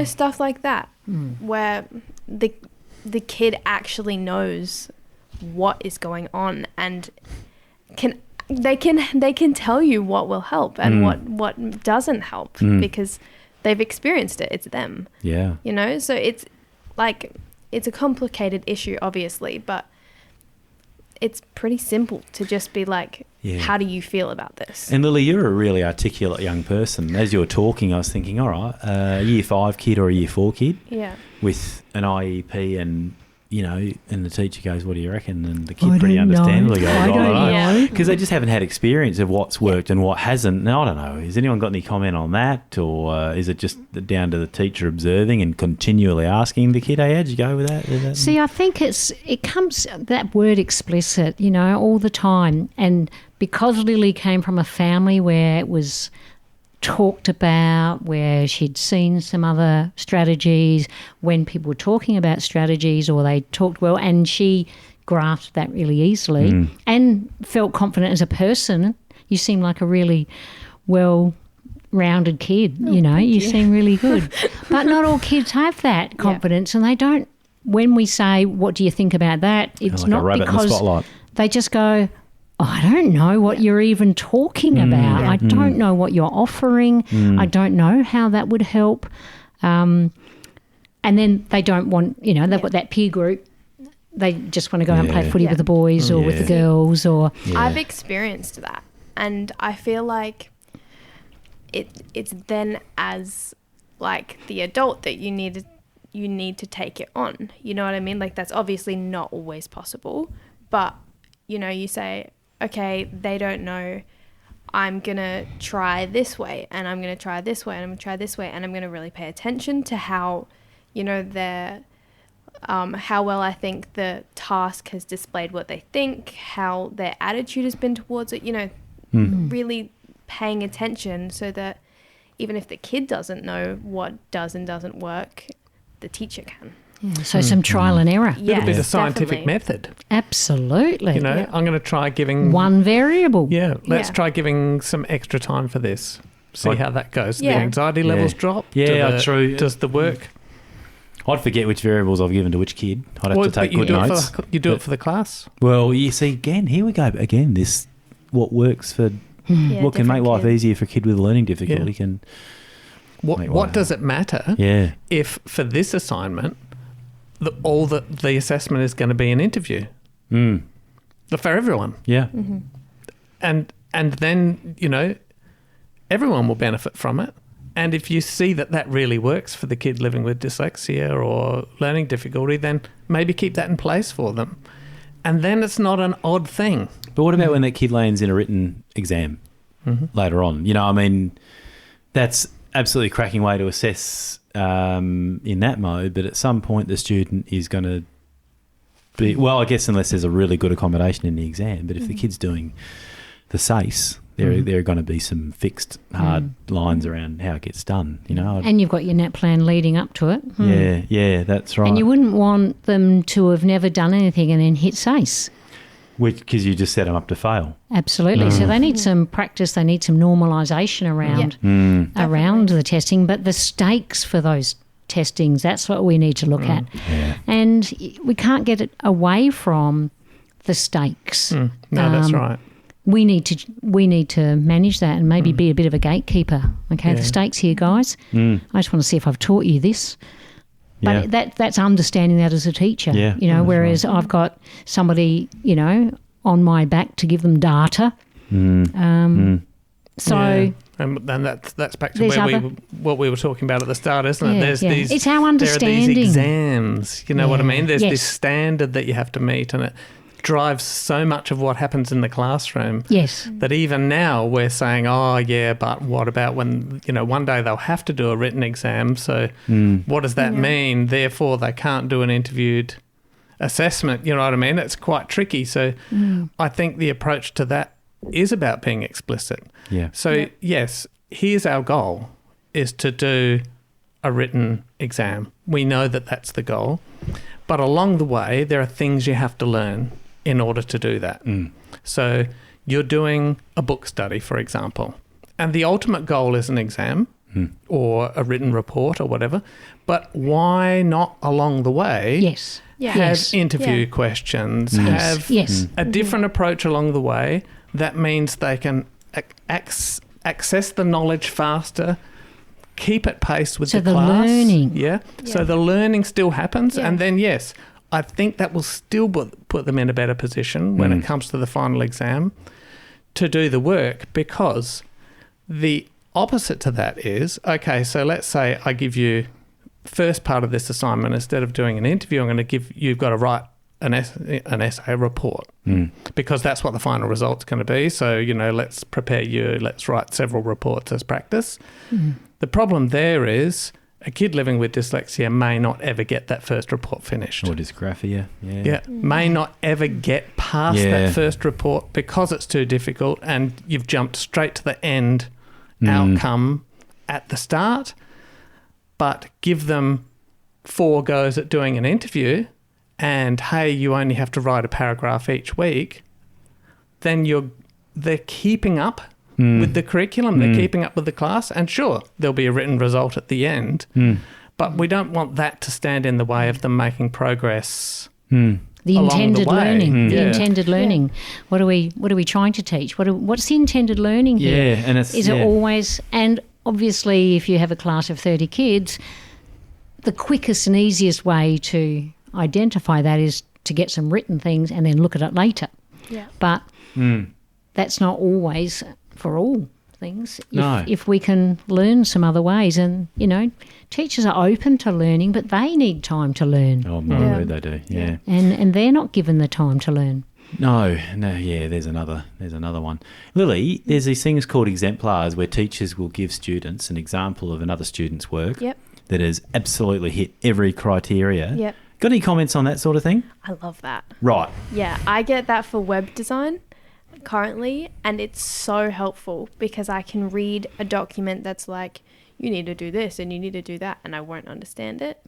Stuff like that where the kid actually knows what is going on and they can tell you what will help and what doesn't help because they've experienced it. It's them.
Yeah.
So it's like it's a complicated issue, obviously, but it's pretty simple to just be like, how do you feel about this?
And Lily, you're a really articulate young person. As you were talking, I was thinking, all right, a year 5 kid or a year 4 kid with an IEP and, and the teacher goes, what do you reckon? And the kid pretty understandably goes, I don't know. Because they just haven't had experience of what's worked and what hasn't. Now, I don't know. Has anyone got any comment on that? Or is it just down to the teacher observing and continually asking the kid, hey, how'd you go with that?
See, I think it comes, that word explicit, all the time. And because Lily came from a family where it was talked about, where she'd seen some other strategies, when people were talking about strategies or they talked well, and she grasped that really easily and felt confident as a person. You seem like a really well-rounded kid, you know. You seem really good. But not all kids have that confidence, and they don't. When we say, what do you think about that, it's
like
not
a rabbit in the
because
spotlight.
they just go, I don't know what you're even talking about. I don't know what you're offering. I don't know how that would help. And then they don't want, you know, they've got that peer group. They just want to go out and play footy with the boys or with the girls. Or
I've experienced that, and I feel like it's then as like the adult that you need to take it on. You know what I mean? Like, that's obviously not always possible, but you know, you say, okay, they don't know, I'm going to try this way, and I'm going to try this way, and I'm going to try this way, and I'm going to really pay attention to how, you know, how well I think the task has displayed what they think, how their attitude has been towards it, you know, really paying attention so that even if the kid doesn't know what does and doesn't work, the teacher can.
so some trial and error.
A little bit
Yes,
of scientific
definitely.
method.
Absolutely.
You know, I'm going to try giving
One variable.
let's
Yeah.
try giving some extra time for this. See how that goes.
Yeah.
The anxiety levels drop.
Yeah, true.
Does the work?
I'd forget which variables I've given to which kid. I'd have to take
you
good
do
notes.
you do it for the class.
Well, you see, again, here we go. Again, this, what works for,
Yeah,
what can make
different
life
kids.
easier for a kid with a learning difficulty can...
What does it matter if for this assignment the assessment is going to be an interview for everyone?
Yeah.
And then, you know, everyone will benefit from it. And if you see that really works for the kid living with dyslexia or learning difficulty, then maybe keep that in place for them. And then it's not an odd thing.
But what about when that kid lands in a written exam later on? You know, I mean, that's absolutely cracking way to assess in that mode, but at some point the student is going to be, well, I guess unless there's a really good accommodation in the exam, but if the kid's doing the SACE, there are going to be some fixed hard lines around how it gets done, you know.
And you've got your NAT plan leading up to it.
Yeah, that's right.
And you wouldn't want them to have never done anything and then hit SACE.
Because you just set them up to fail.
Absolutely. So they need some practice. They need some normalisation around the testing. But the stakes for those testings, that's what we need to look at.
Yeah.
And we can't get it away from the stakes.
No, that's right.
We need to manage that and maybe be a bit of a gatekeeper. Okay, the stakes here, guys. I just want to see if I've taught you this. But that's understanding that as a teacher.
Yeah,
you know, whereas I've got somebody, you know, on my back to give them data. So
and then that's back to what we were talking about at the start, isn't it?
Yeah,
There's
yeah.
these
It's our
there are
understanding.
these exams. You know what I mean? There's
Yes.
this standard that you have to meet, and it drives so much of what happens in the classroom.
yes,
That even now we're saying, oh yeah, but what about when, you know, one day they'll have to do a written exam. So what does that mean? Therefore, they can't do an interviewed assessment. You know what I mean? It's quite tricky. So I think the approach to that is about being explicit.
Yeah.
So yes, here's our goal, is to do a written exam. We know that that's the goal. But along the way, there are things you have to learn in order to do that. So you're doing a book study, for example, and the ultimate goal is an exam or a written report or whatever. But why not along the way
yes,
Yeah.
have
yes,
interview questions, have
yes.
a different approach along the way? That means they can access the knowledge faster, keep at pace with
So
the
the
class.
learning.
Yeah. So the learning still happens.
Yeah.
And then, yes, I think that will still put them in a better position when it comes to the final exam to do the work, because the opposite to that is, okay, so let's say I give you first part of this assignment, instead of doing an interview, I'm going to give you've got to write an essay report, because that's what the final result's going to be. So, you know, let's prepare you, let's write several reports as practice. The problem there is a kid living with dyslexia may not ever get that first report finished.
Or dysgraphia. Yeah.
Yeah, may not ever get past that first report because it's too difficult, and you've jumped straight to the end outcome at the start, but give them 4 goes at doing an interview and, hey, you only have to write a paragraph each week, then they're keeping up with the curriculum, they're keeping up with the class, and sure, there'll be a written result at the end, but we don't want that to stand in the way of them making progress.
The intended learning. The
Yeah.
intended learning. What are we trying to teach? What's the intended learning here?
Yeah, and
is it always? And obviously, if you have a class of 30 kids, the quickest and easiest way to identify that is to get some written things and then look at it later.
Yeah.
But that's not always for all things.
No.
If we can learn some other ways, and teachers are open to learning, but they need time to learn.
Oh, my
Yeah.
word, they do. Yeah.
And they're not given the time to learn.
No, yeah, there's another one. Lily, there's these things called exemplars where teachers will give students an example of another student's work
Yep.
that has absolutely hit every criteria.
Yep.
Got any comments on that sort of thing?
I love that.
Right.
Yeah, I get that for web design currently, and it's so helpful because I can read a document that's like, you need to do this and you need to do that, and I won't understand it.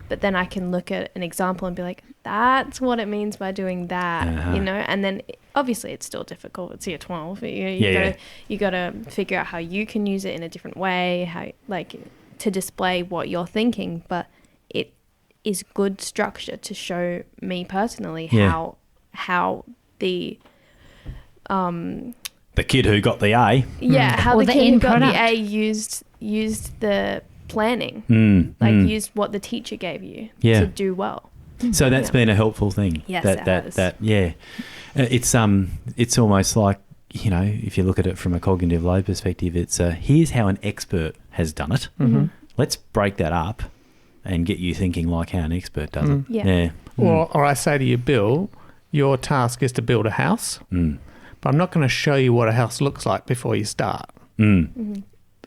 But then I can look at an example and be like, that's what it means by doing that, and then obviously it's still difficult. It's year 12. You gotta figure out how you can use it in a different way, how to display what you're thinking, but it is good structure to show me personally how the
kid who got the A.
how
Or
the
the
kid who
end
got
product.
the A used the planning, used what the teacher gave you
Yeah.
to do well.
So that's been a helpful thing.
Yes,
that,
it
that,
has.
that, yeah. It's almost like, if you look at it from a cognitive load perspective, it's here's how an expert has done it. Let's break that up and get you thinking like how an expert does it.
Yeah.
Or I say to you, Bill, your task is to build a house, but I'm not going to show you what a house looks like before you start.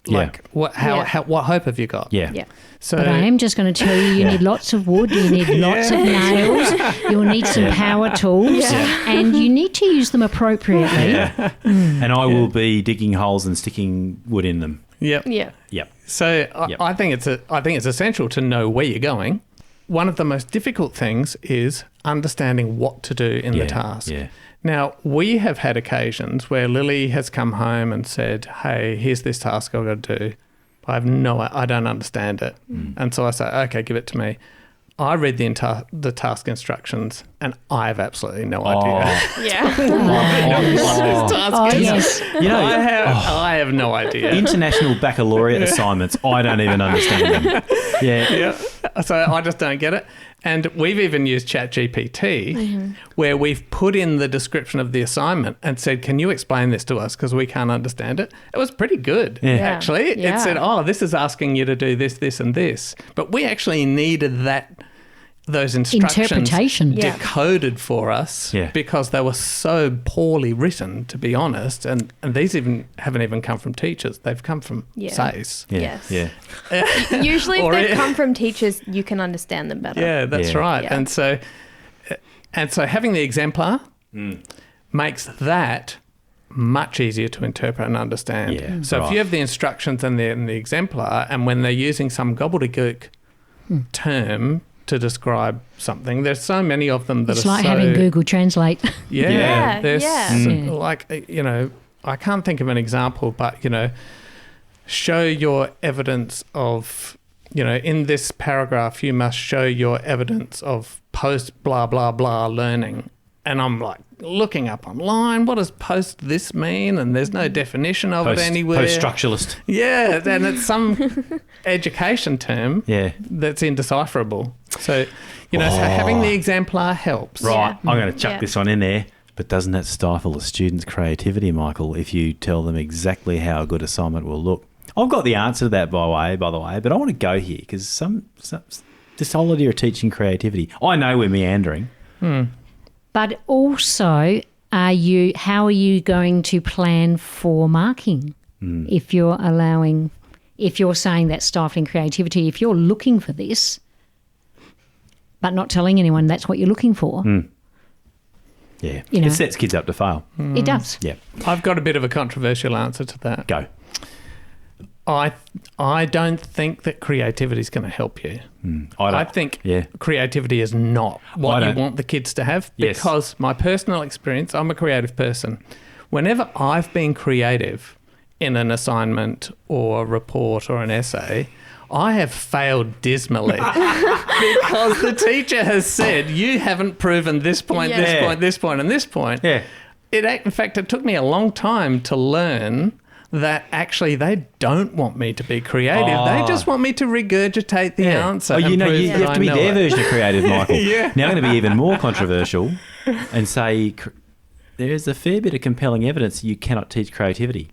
Like, what hope have you got?
Yeah.
So
But I am just going to tell you, you need lots of wood, you need lots of nails, you'll need some power tools, and you need to use them appropriately.
And I will be digging holes and sticking wood in them.
Yep.
Yeah.
Yep.
So I think it's essential to know where you're going. One of the most difficult things is understanding what to do in the task.
Yeah.
Now, we have had occasions where Lily has come home and said, hey, here's this task I've got to do. I don't understand it. And so I say, okay, give it to me. I read the task instructions and I have absolutely no idea.
Yeah.
What this task is.
Yes.
I have no idea.
International baccalaureate assignments, I don't even understand them. Yeah.
So I just don't get it. And we've even used ChatGPT where we've put in the description of the assignment and said, can you explain this to us because we can't understand it? It was pretty good, actually.
Yeah.
It said, this is asking you to do this, this and this. But we actually needed those instructions
Interpretation.
decoded for us because they were so poorly written, to be honest. And these haven't even come from teachers. They've come from SAYs.
Yes.
Yeah.
Usually if
Or
they come from teachers, you can understand them better.
Yeah, that's right.
Yeah.
And so having the exemplar makes that much easier to interpret and understand.
Yeah,
so if you have the instructions and the exemplar, and when they're using some gobbledygook term to describe something, there's so many of them that
It's
are
like
so,
having Google Translate.
Yeah,
there's
yeah.
like, I can't think of an example, but show your evidence of, in this paragraph you must show your evidence of post blah blah blah learning. And I'm like looking up online, what does post this mean? And there's no definition of it anywhere.
Post-structuralist.
Yeah, and it's some education term that's indecipherable. So, so having the exemplar helps.
Right,
Yeah.
I'm going to chuck this one in there. But doesn't that stifle a student's creativity, Michael, if you tell them exactly how a good assignment will look? I've got the answer to that, by the way, but I want to go here because this whole idea of teaching creativity, I know we're meandering.
But also, how are you going to plan for marking if you're saying that's stifling creativity, if you're looking for this, but not telling anyone that's what you're looking for?
Yeah, it sets kids up to fail.
It does.
Yeah.
I've got a bit of a controversial answer to that.
Go.
I don't think that creativity is going to help you. I think creativity is not what you want the kids to have, because my personal experience, I'm a creative person. Whenever I've been creative in an assignment or a report or an essay, I have failed dismally because the teacher has said, you haven't proven this point, this point, this point, and this point. Yeah. In fact, it took me a long time to learn that actually they don't want me to be creative. They just want me to regurgitate the answer.
Oh, you have to be their version of creative, Michael. Now I'm going to be even more controversial and say there's a fair bit of compelling evidence you cannot teach creativity.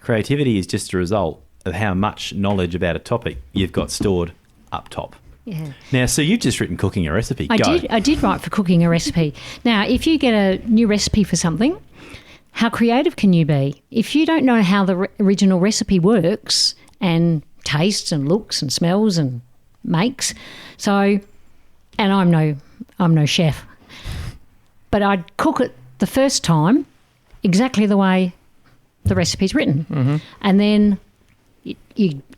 Creativity is just a result of how much knowledge about a topic you've got stored up top.
Yeah.
Now, so you've just written cooking a recipe.
I did write for cooking a recipe. Now, if you get a new recipe for something, how creative can you be? If you don't know how the original recipe works and tastes and looks and smells and makes, and I'm no chef, but I'd cook it the first time exactly the way the recipe's written, and then you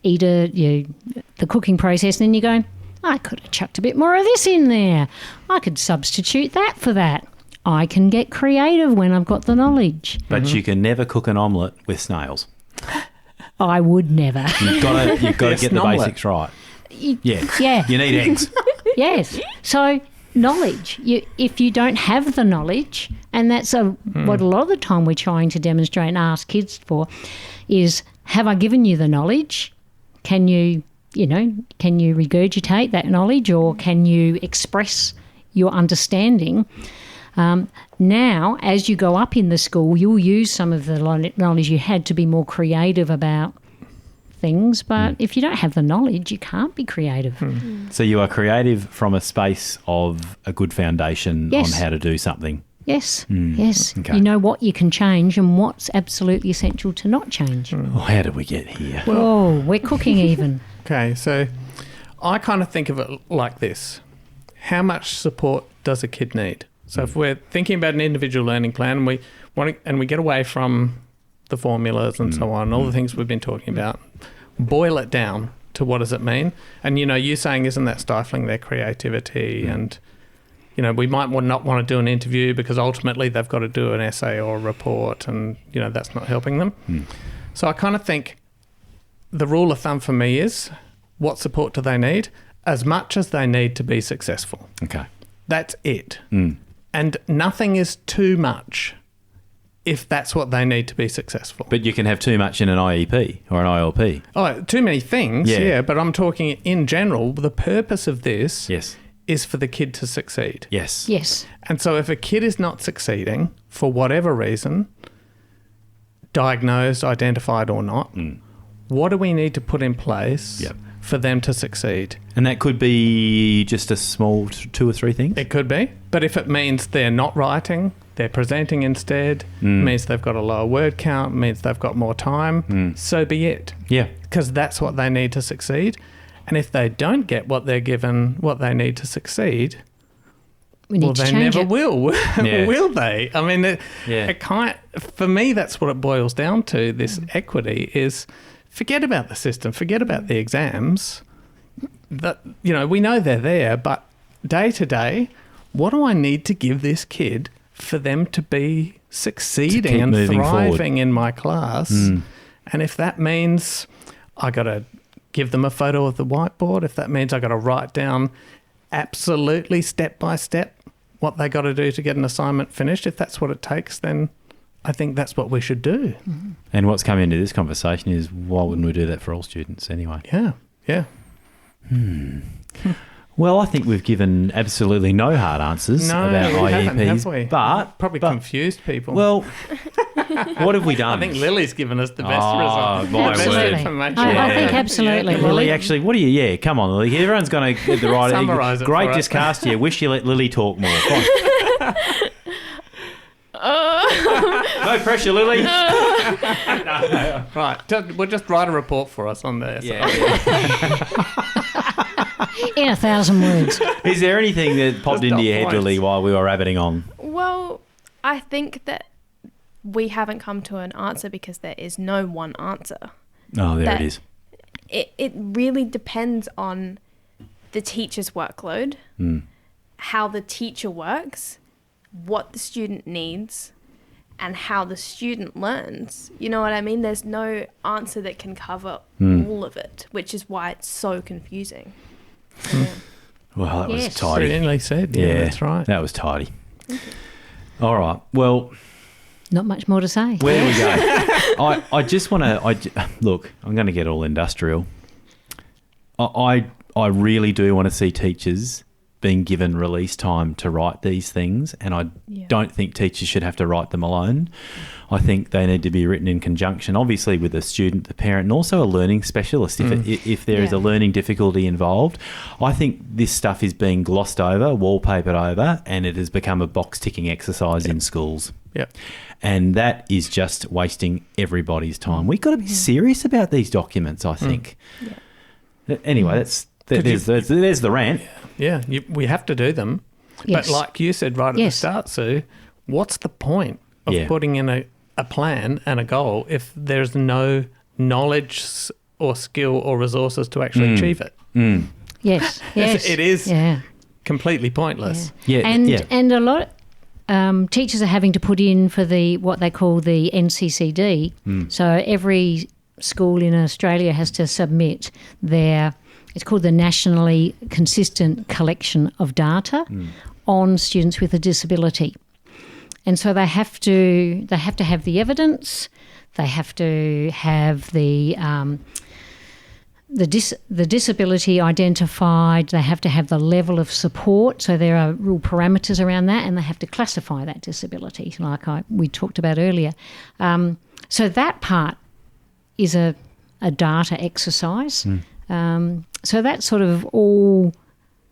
eat the cooking process, and then you go, I could have chucked a bit more of this in there. I could substitute that for that. I can get creative when I've got the knowledge.
But you can never cook an omelette with snails.
I would never.
You've got to get the basics right.
Yeah.
You need eggs.
Yes. So knowledge. If you don't have the knowledge, and that's what a lot of the time we're trying to demonstrate and ask kids for, is have I given you the knowledge? Can you regurgitate that knowledge, or can you express your understanding? Now, as you go up in the school, you'll use some of the knowledge you had to be more creative about things. But if you don't have the knowledge, you can't be creative.
So you are creative from a space of a good foundation on how to do something.
Yes, yes. Okay. You know what you can change and what's absolutely essential to not change.
Well, how did we get here?
Well, we're cooking even.
Okay, so I kind of think of it like this. How much support does a kid need? So if we're thinking about an individual learning plan and we get away from the formulas and so on, all the things we've been talking about, boil it down to what does it mean? And, you saying, isn't that stifling their creativity? And, we might not want to do an interview because ultimately they've got to do an essay or a report and, that's not helping them. So I kind of think the rule of thumb for me is, what support do they need? As much as they need to be successful.
Okay.
That's it. And nothing is too much if that's what they need to be successful.
But you can have too much in an IEP or an ILP.
Oh, too many things, yeah. But I'm talking in general, the purpose of this is for the kid to succeed.
Yes.
Yes.
And so if a kid is not succeeding for whatever reason, diagnosed, identified or not, what do we need to put in place for them to succeed?
And that could be just a small 2 or 3 things?
It could be. But if it means they're not writing, they're presenting instead, means they've got a lower word count, means they've got more time, so be it.
Yeah.
Because that's what they need to succeed. And if they don't get what they're given, what they need to succeed,
they
never will, will they? I mean, for me, that's what it boils down to, this equity, is forget about the system, forget about the exams. That we know they're there, but day to day, what do I need to give this kid for them to be succeeding and thriving in my class? And if that means I got to give them a photo of the whiteboard, if that means I got to write down absolutely step by step what they got to do to get an assignment finished, if that's what it takes, then I think that's what we should do.
And what's come into this conversation is, why wouldn't we do that for all students anyway?
Yeah.
Well, I think we've given absolutely no hard answers about IEPs.
Have we?
But
confused people.
Well, what have we done?
I think Lily's given us the best result.
My
best
word.
information.
I think absolutely.
Lily, actually, what do you... Yeah, come on, Lily. Everyone's going to get the right...
Summarise it
Great
for us.
discast here. Wish you let Lily talk more. No pressure, Lily.
No. Right. We'll just write a report for us on this.
In 1,000 words.
Is there anything that popped into your head, Lily, while we were rabbiting on?
Well, I think that we haven't come to an answer because there is no one answer.
Oh, there it is.
it really depends on the teacher's workload, how the teacher works, what the student needs, and how the student learns. You know what I mean? There's no answer that can cover all of it, which is why it's so confusing. Yeah.
Well, that was
Yes.
tidy.
Brilliantly said. Yeah, that's right.
That was tidy. All right. Well,
Not much more to say.
where we go? I just want to look. I'm going to get all industrial. I really do want to see teachers being given release time to write these things, and I don't think teachers should have to write them alone. I think they need to be written in conjunction, obviously, with the student, the parent, and also a learning specialist if there is a learning difficulty involved. I think this stuff is being glossed over, wallpapered over, and it has become a box-ticking exercise in schools.
Yep.
And that is just wasting everybody's time. We've got to be serious about these documents, I think. Anyway, there's the rant.
Yeah, we have to do them.
Yes.
But like you said right at the start, Sue, what's the point of putting in a plan and a goal if there's no knowledge or skill or resources to actually achieve it?
Yes, yes.
It is completely pointless.
Yeah.
And a lot teachers are having to put in for what they call the NCCD. So every school in Australia has to submit it's called the Nationally Consistent Collection of Data on students with a disability. And so they have to have the evidence, they have to have the disability identified, they have to have the level of support, so there are real parameters around that, and they have to classify that disability, like we talked about earlier. So that part is a data exercise. So that's sort of all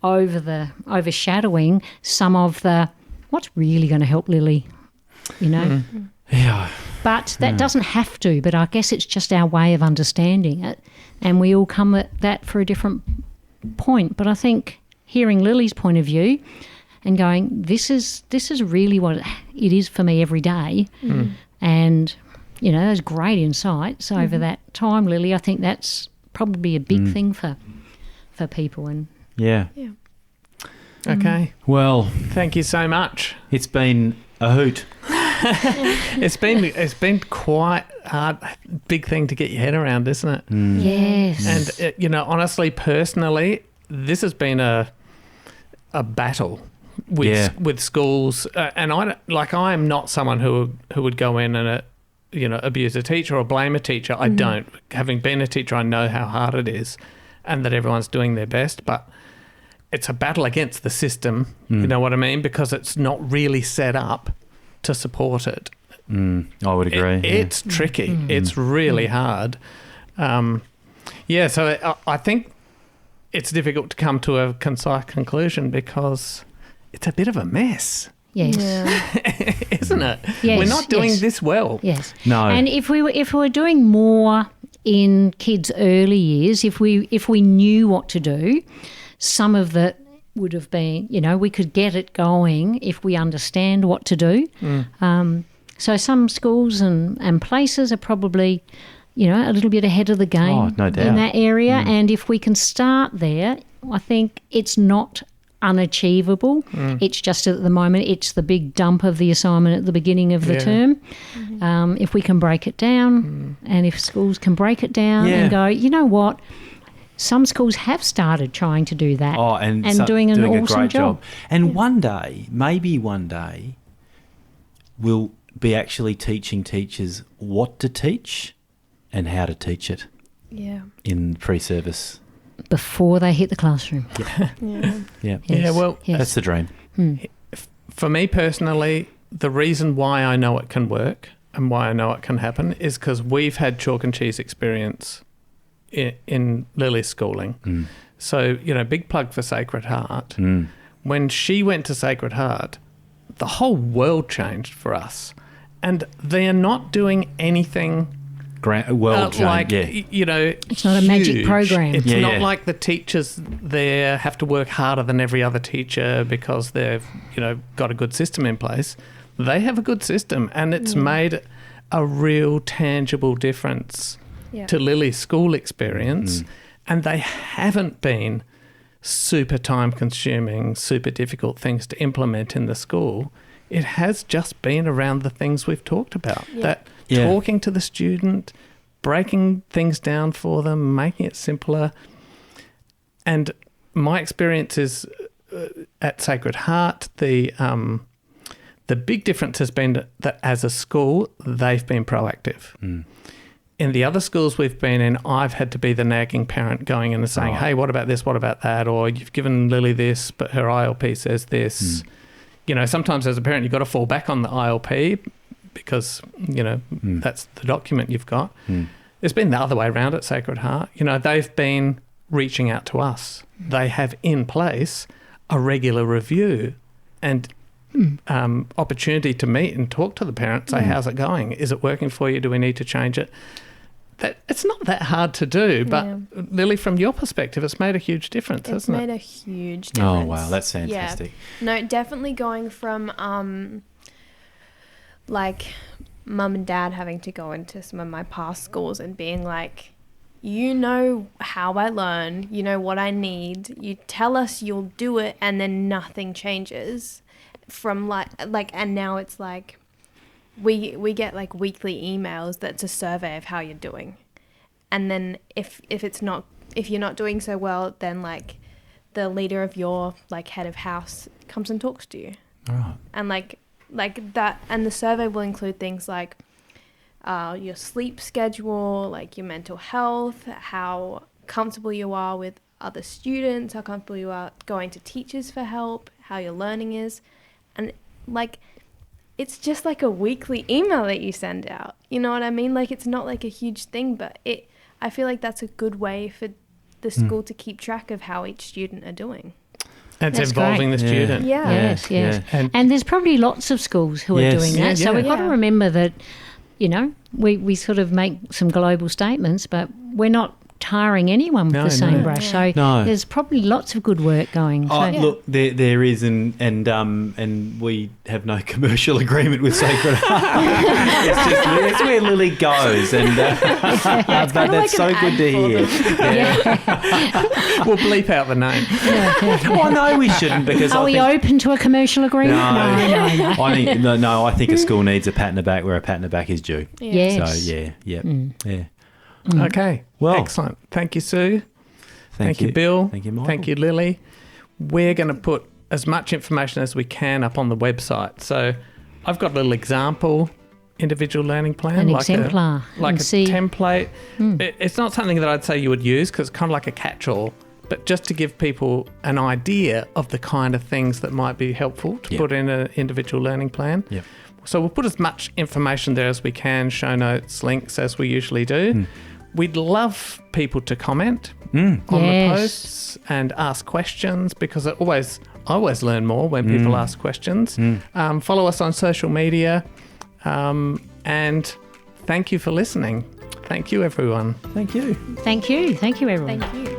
overshadowing some of the what's really going to help Lily, you know.
Yeah.
But that doesn't have to, but I guess it's just our way of understanding it, and we all come at that for a different point. But I think hearing Lily's point of view and going, this is really what it is for me every day, and, you know, those great insights over that time, Lily, I think that's probably a big thing for people. And
Yeah.
Okay.
Well,
Thank you so much.
it's been a hoot.
It's been quite hard, big thing to get your head around, isn't it?
yes.
And you know, honestly, personally, this has been a battle with schools, and I am not someone who would go in and abuse a teacher or blame a teacher. I don't. Having been a teacher, I know how hard it is, and that everyone's doing their best, but it's a battle against the system. You know what I mean? Because it's not really set up to support it.
I would agree.
It's tricky. It's really hard. So I think it's difficult to come to a concise conclusion because it's a bit of a mess.
Yes.
Yeah.
Isn't it?
Yes,
We're not doing
yes.
this well.
Yes.
No.
And if we were doing more in kids' early years, if we knew what to do, some of that would have been, we could get it going if we understand what to do. So some schools and places are probably, a little bit ahead of the game
no doubt.
in that area. And if we can start there, I think it's not unachievable. It's just at the moment, it's the big dump of the assignment at the beginning of the term. If we can break it down, and if schools can break it down and go, you know what, some schools have started trying to do that and doing an awesome
great job. And maybe one day, we'll be actually teaching teachers what to teach and how to teach it in pre-service.
Before they hit the classroom.
Yeah.
Yes.
Yeah, well,
That's the dream.
For me personally, the reason why I know it can work and why I know it can happen is because we've had chalk and cheese experience in Lily's schooling. So, big plug for Sacred Heart. When she went to Sacred Heart, the whole world changed for us. And they are not doing anything
It's not a magic
huge.
program.
It's not like the teachers there have to work harder than every other teacher because they've, got a good system in place. They have a good system, and it's made a real tangible difference to Lily's school experience, and they haven't been super time consuming, super difficult things to implement in the school. It has just been around the things we've talked about. That talking to the student, breaking things down for them, making it simpler. And my experience is at Sacred Heart, the big difference has been that as a school, they've been proactive. In the other schools we've been in, I've had to be the nagging parent going in and saying, hey, what about this, what about that? Or you've given Lily this, but her ILP says this. You know, sometimes as a parent, you've got to fall back on the ILP because, you know, that's the document you've got. It's been the other way around at Sacred Heart. You know, they've been reaching out to us. They have in place a regular review and opportunity to meet and talk to the parent, say, how's it going? Is it working for you? Do we need to change it? It's not that hard to do, but Lily, from your perspective, it's made a huge difference, hasn't it?
It's made a huge difference.
Oh, wow, that's fantastic.
Yeah. No, definitely going from like mum and dad having to go into some of my past schools and being like, you know how I learn, you know what I need, you tell us you'll do it, and then nothing changes. From like and now it's like we get like weekly emails that's a survey of how you're doing, and then if you're not doing so well, then like the leader of your like head of house comes and talks to you.
Right.
And like that, and the survey will include things like your sleep schedule, like your mental health, how comfortable you are with other students, how comfortable you are going to teachers for help, how your learning is. And like it's just like a weekly email that you send out. You know what I mean? Like it's not like a huge thing, but I feel like that's a good way for the school to keep track of how each student are doing.
And it's
That's
involving
great.
the student.
Yeah.
Yes.
Yeah.
And there's probably lots of schools who are doing that. So we've got to remember that, you know, we sort of make some global statements, but we're not tarring anyone with the same brush. So there's probably lots of good work going.
Oh, look, there is, and we have no commercial agreement with Sacred Heart. It's where Lily goes, and but that's so good to hear.
We'll bleep out the name.
Well, no, we shouldn't, because
are we open to a commercial agreement? No.
I think a school needs a pat in the back where a pat in the back is due.
Yes.
So yeah.
Okay.
Well,
excellent. Thank you, Sue.
Thank
you, Bill.
Thank you, Michael.
Thank you, Lily. We're going to put as much information as we can up on the website. So I've got a little example individual learning plan.
An exemplar.
Like a template. It's not something that I'd say you would use because it's kind of like a catch-all, but just to give people an idea of the kind of things that might be helpful to put in an individual learning plan.
Yep.
So we'll put as much information there as we can, show notes, links, as we usually do. We'd love people to comment on the posts and ask questions, because I always learn more when people ask questions. Follow us on social media, and thank you for listening. Thank you, everyone.
Thank you.
Thank you, everyone.
Thank you.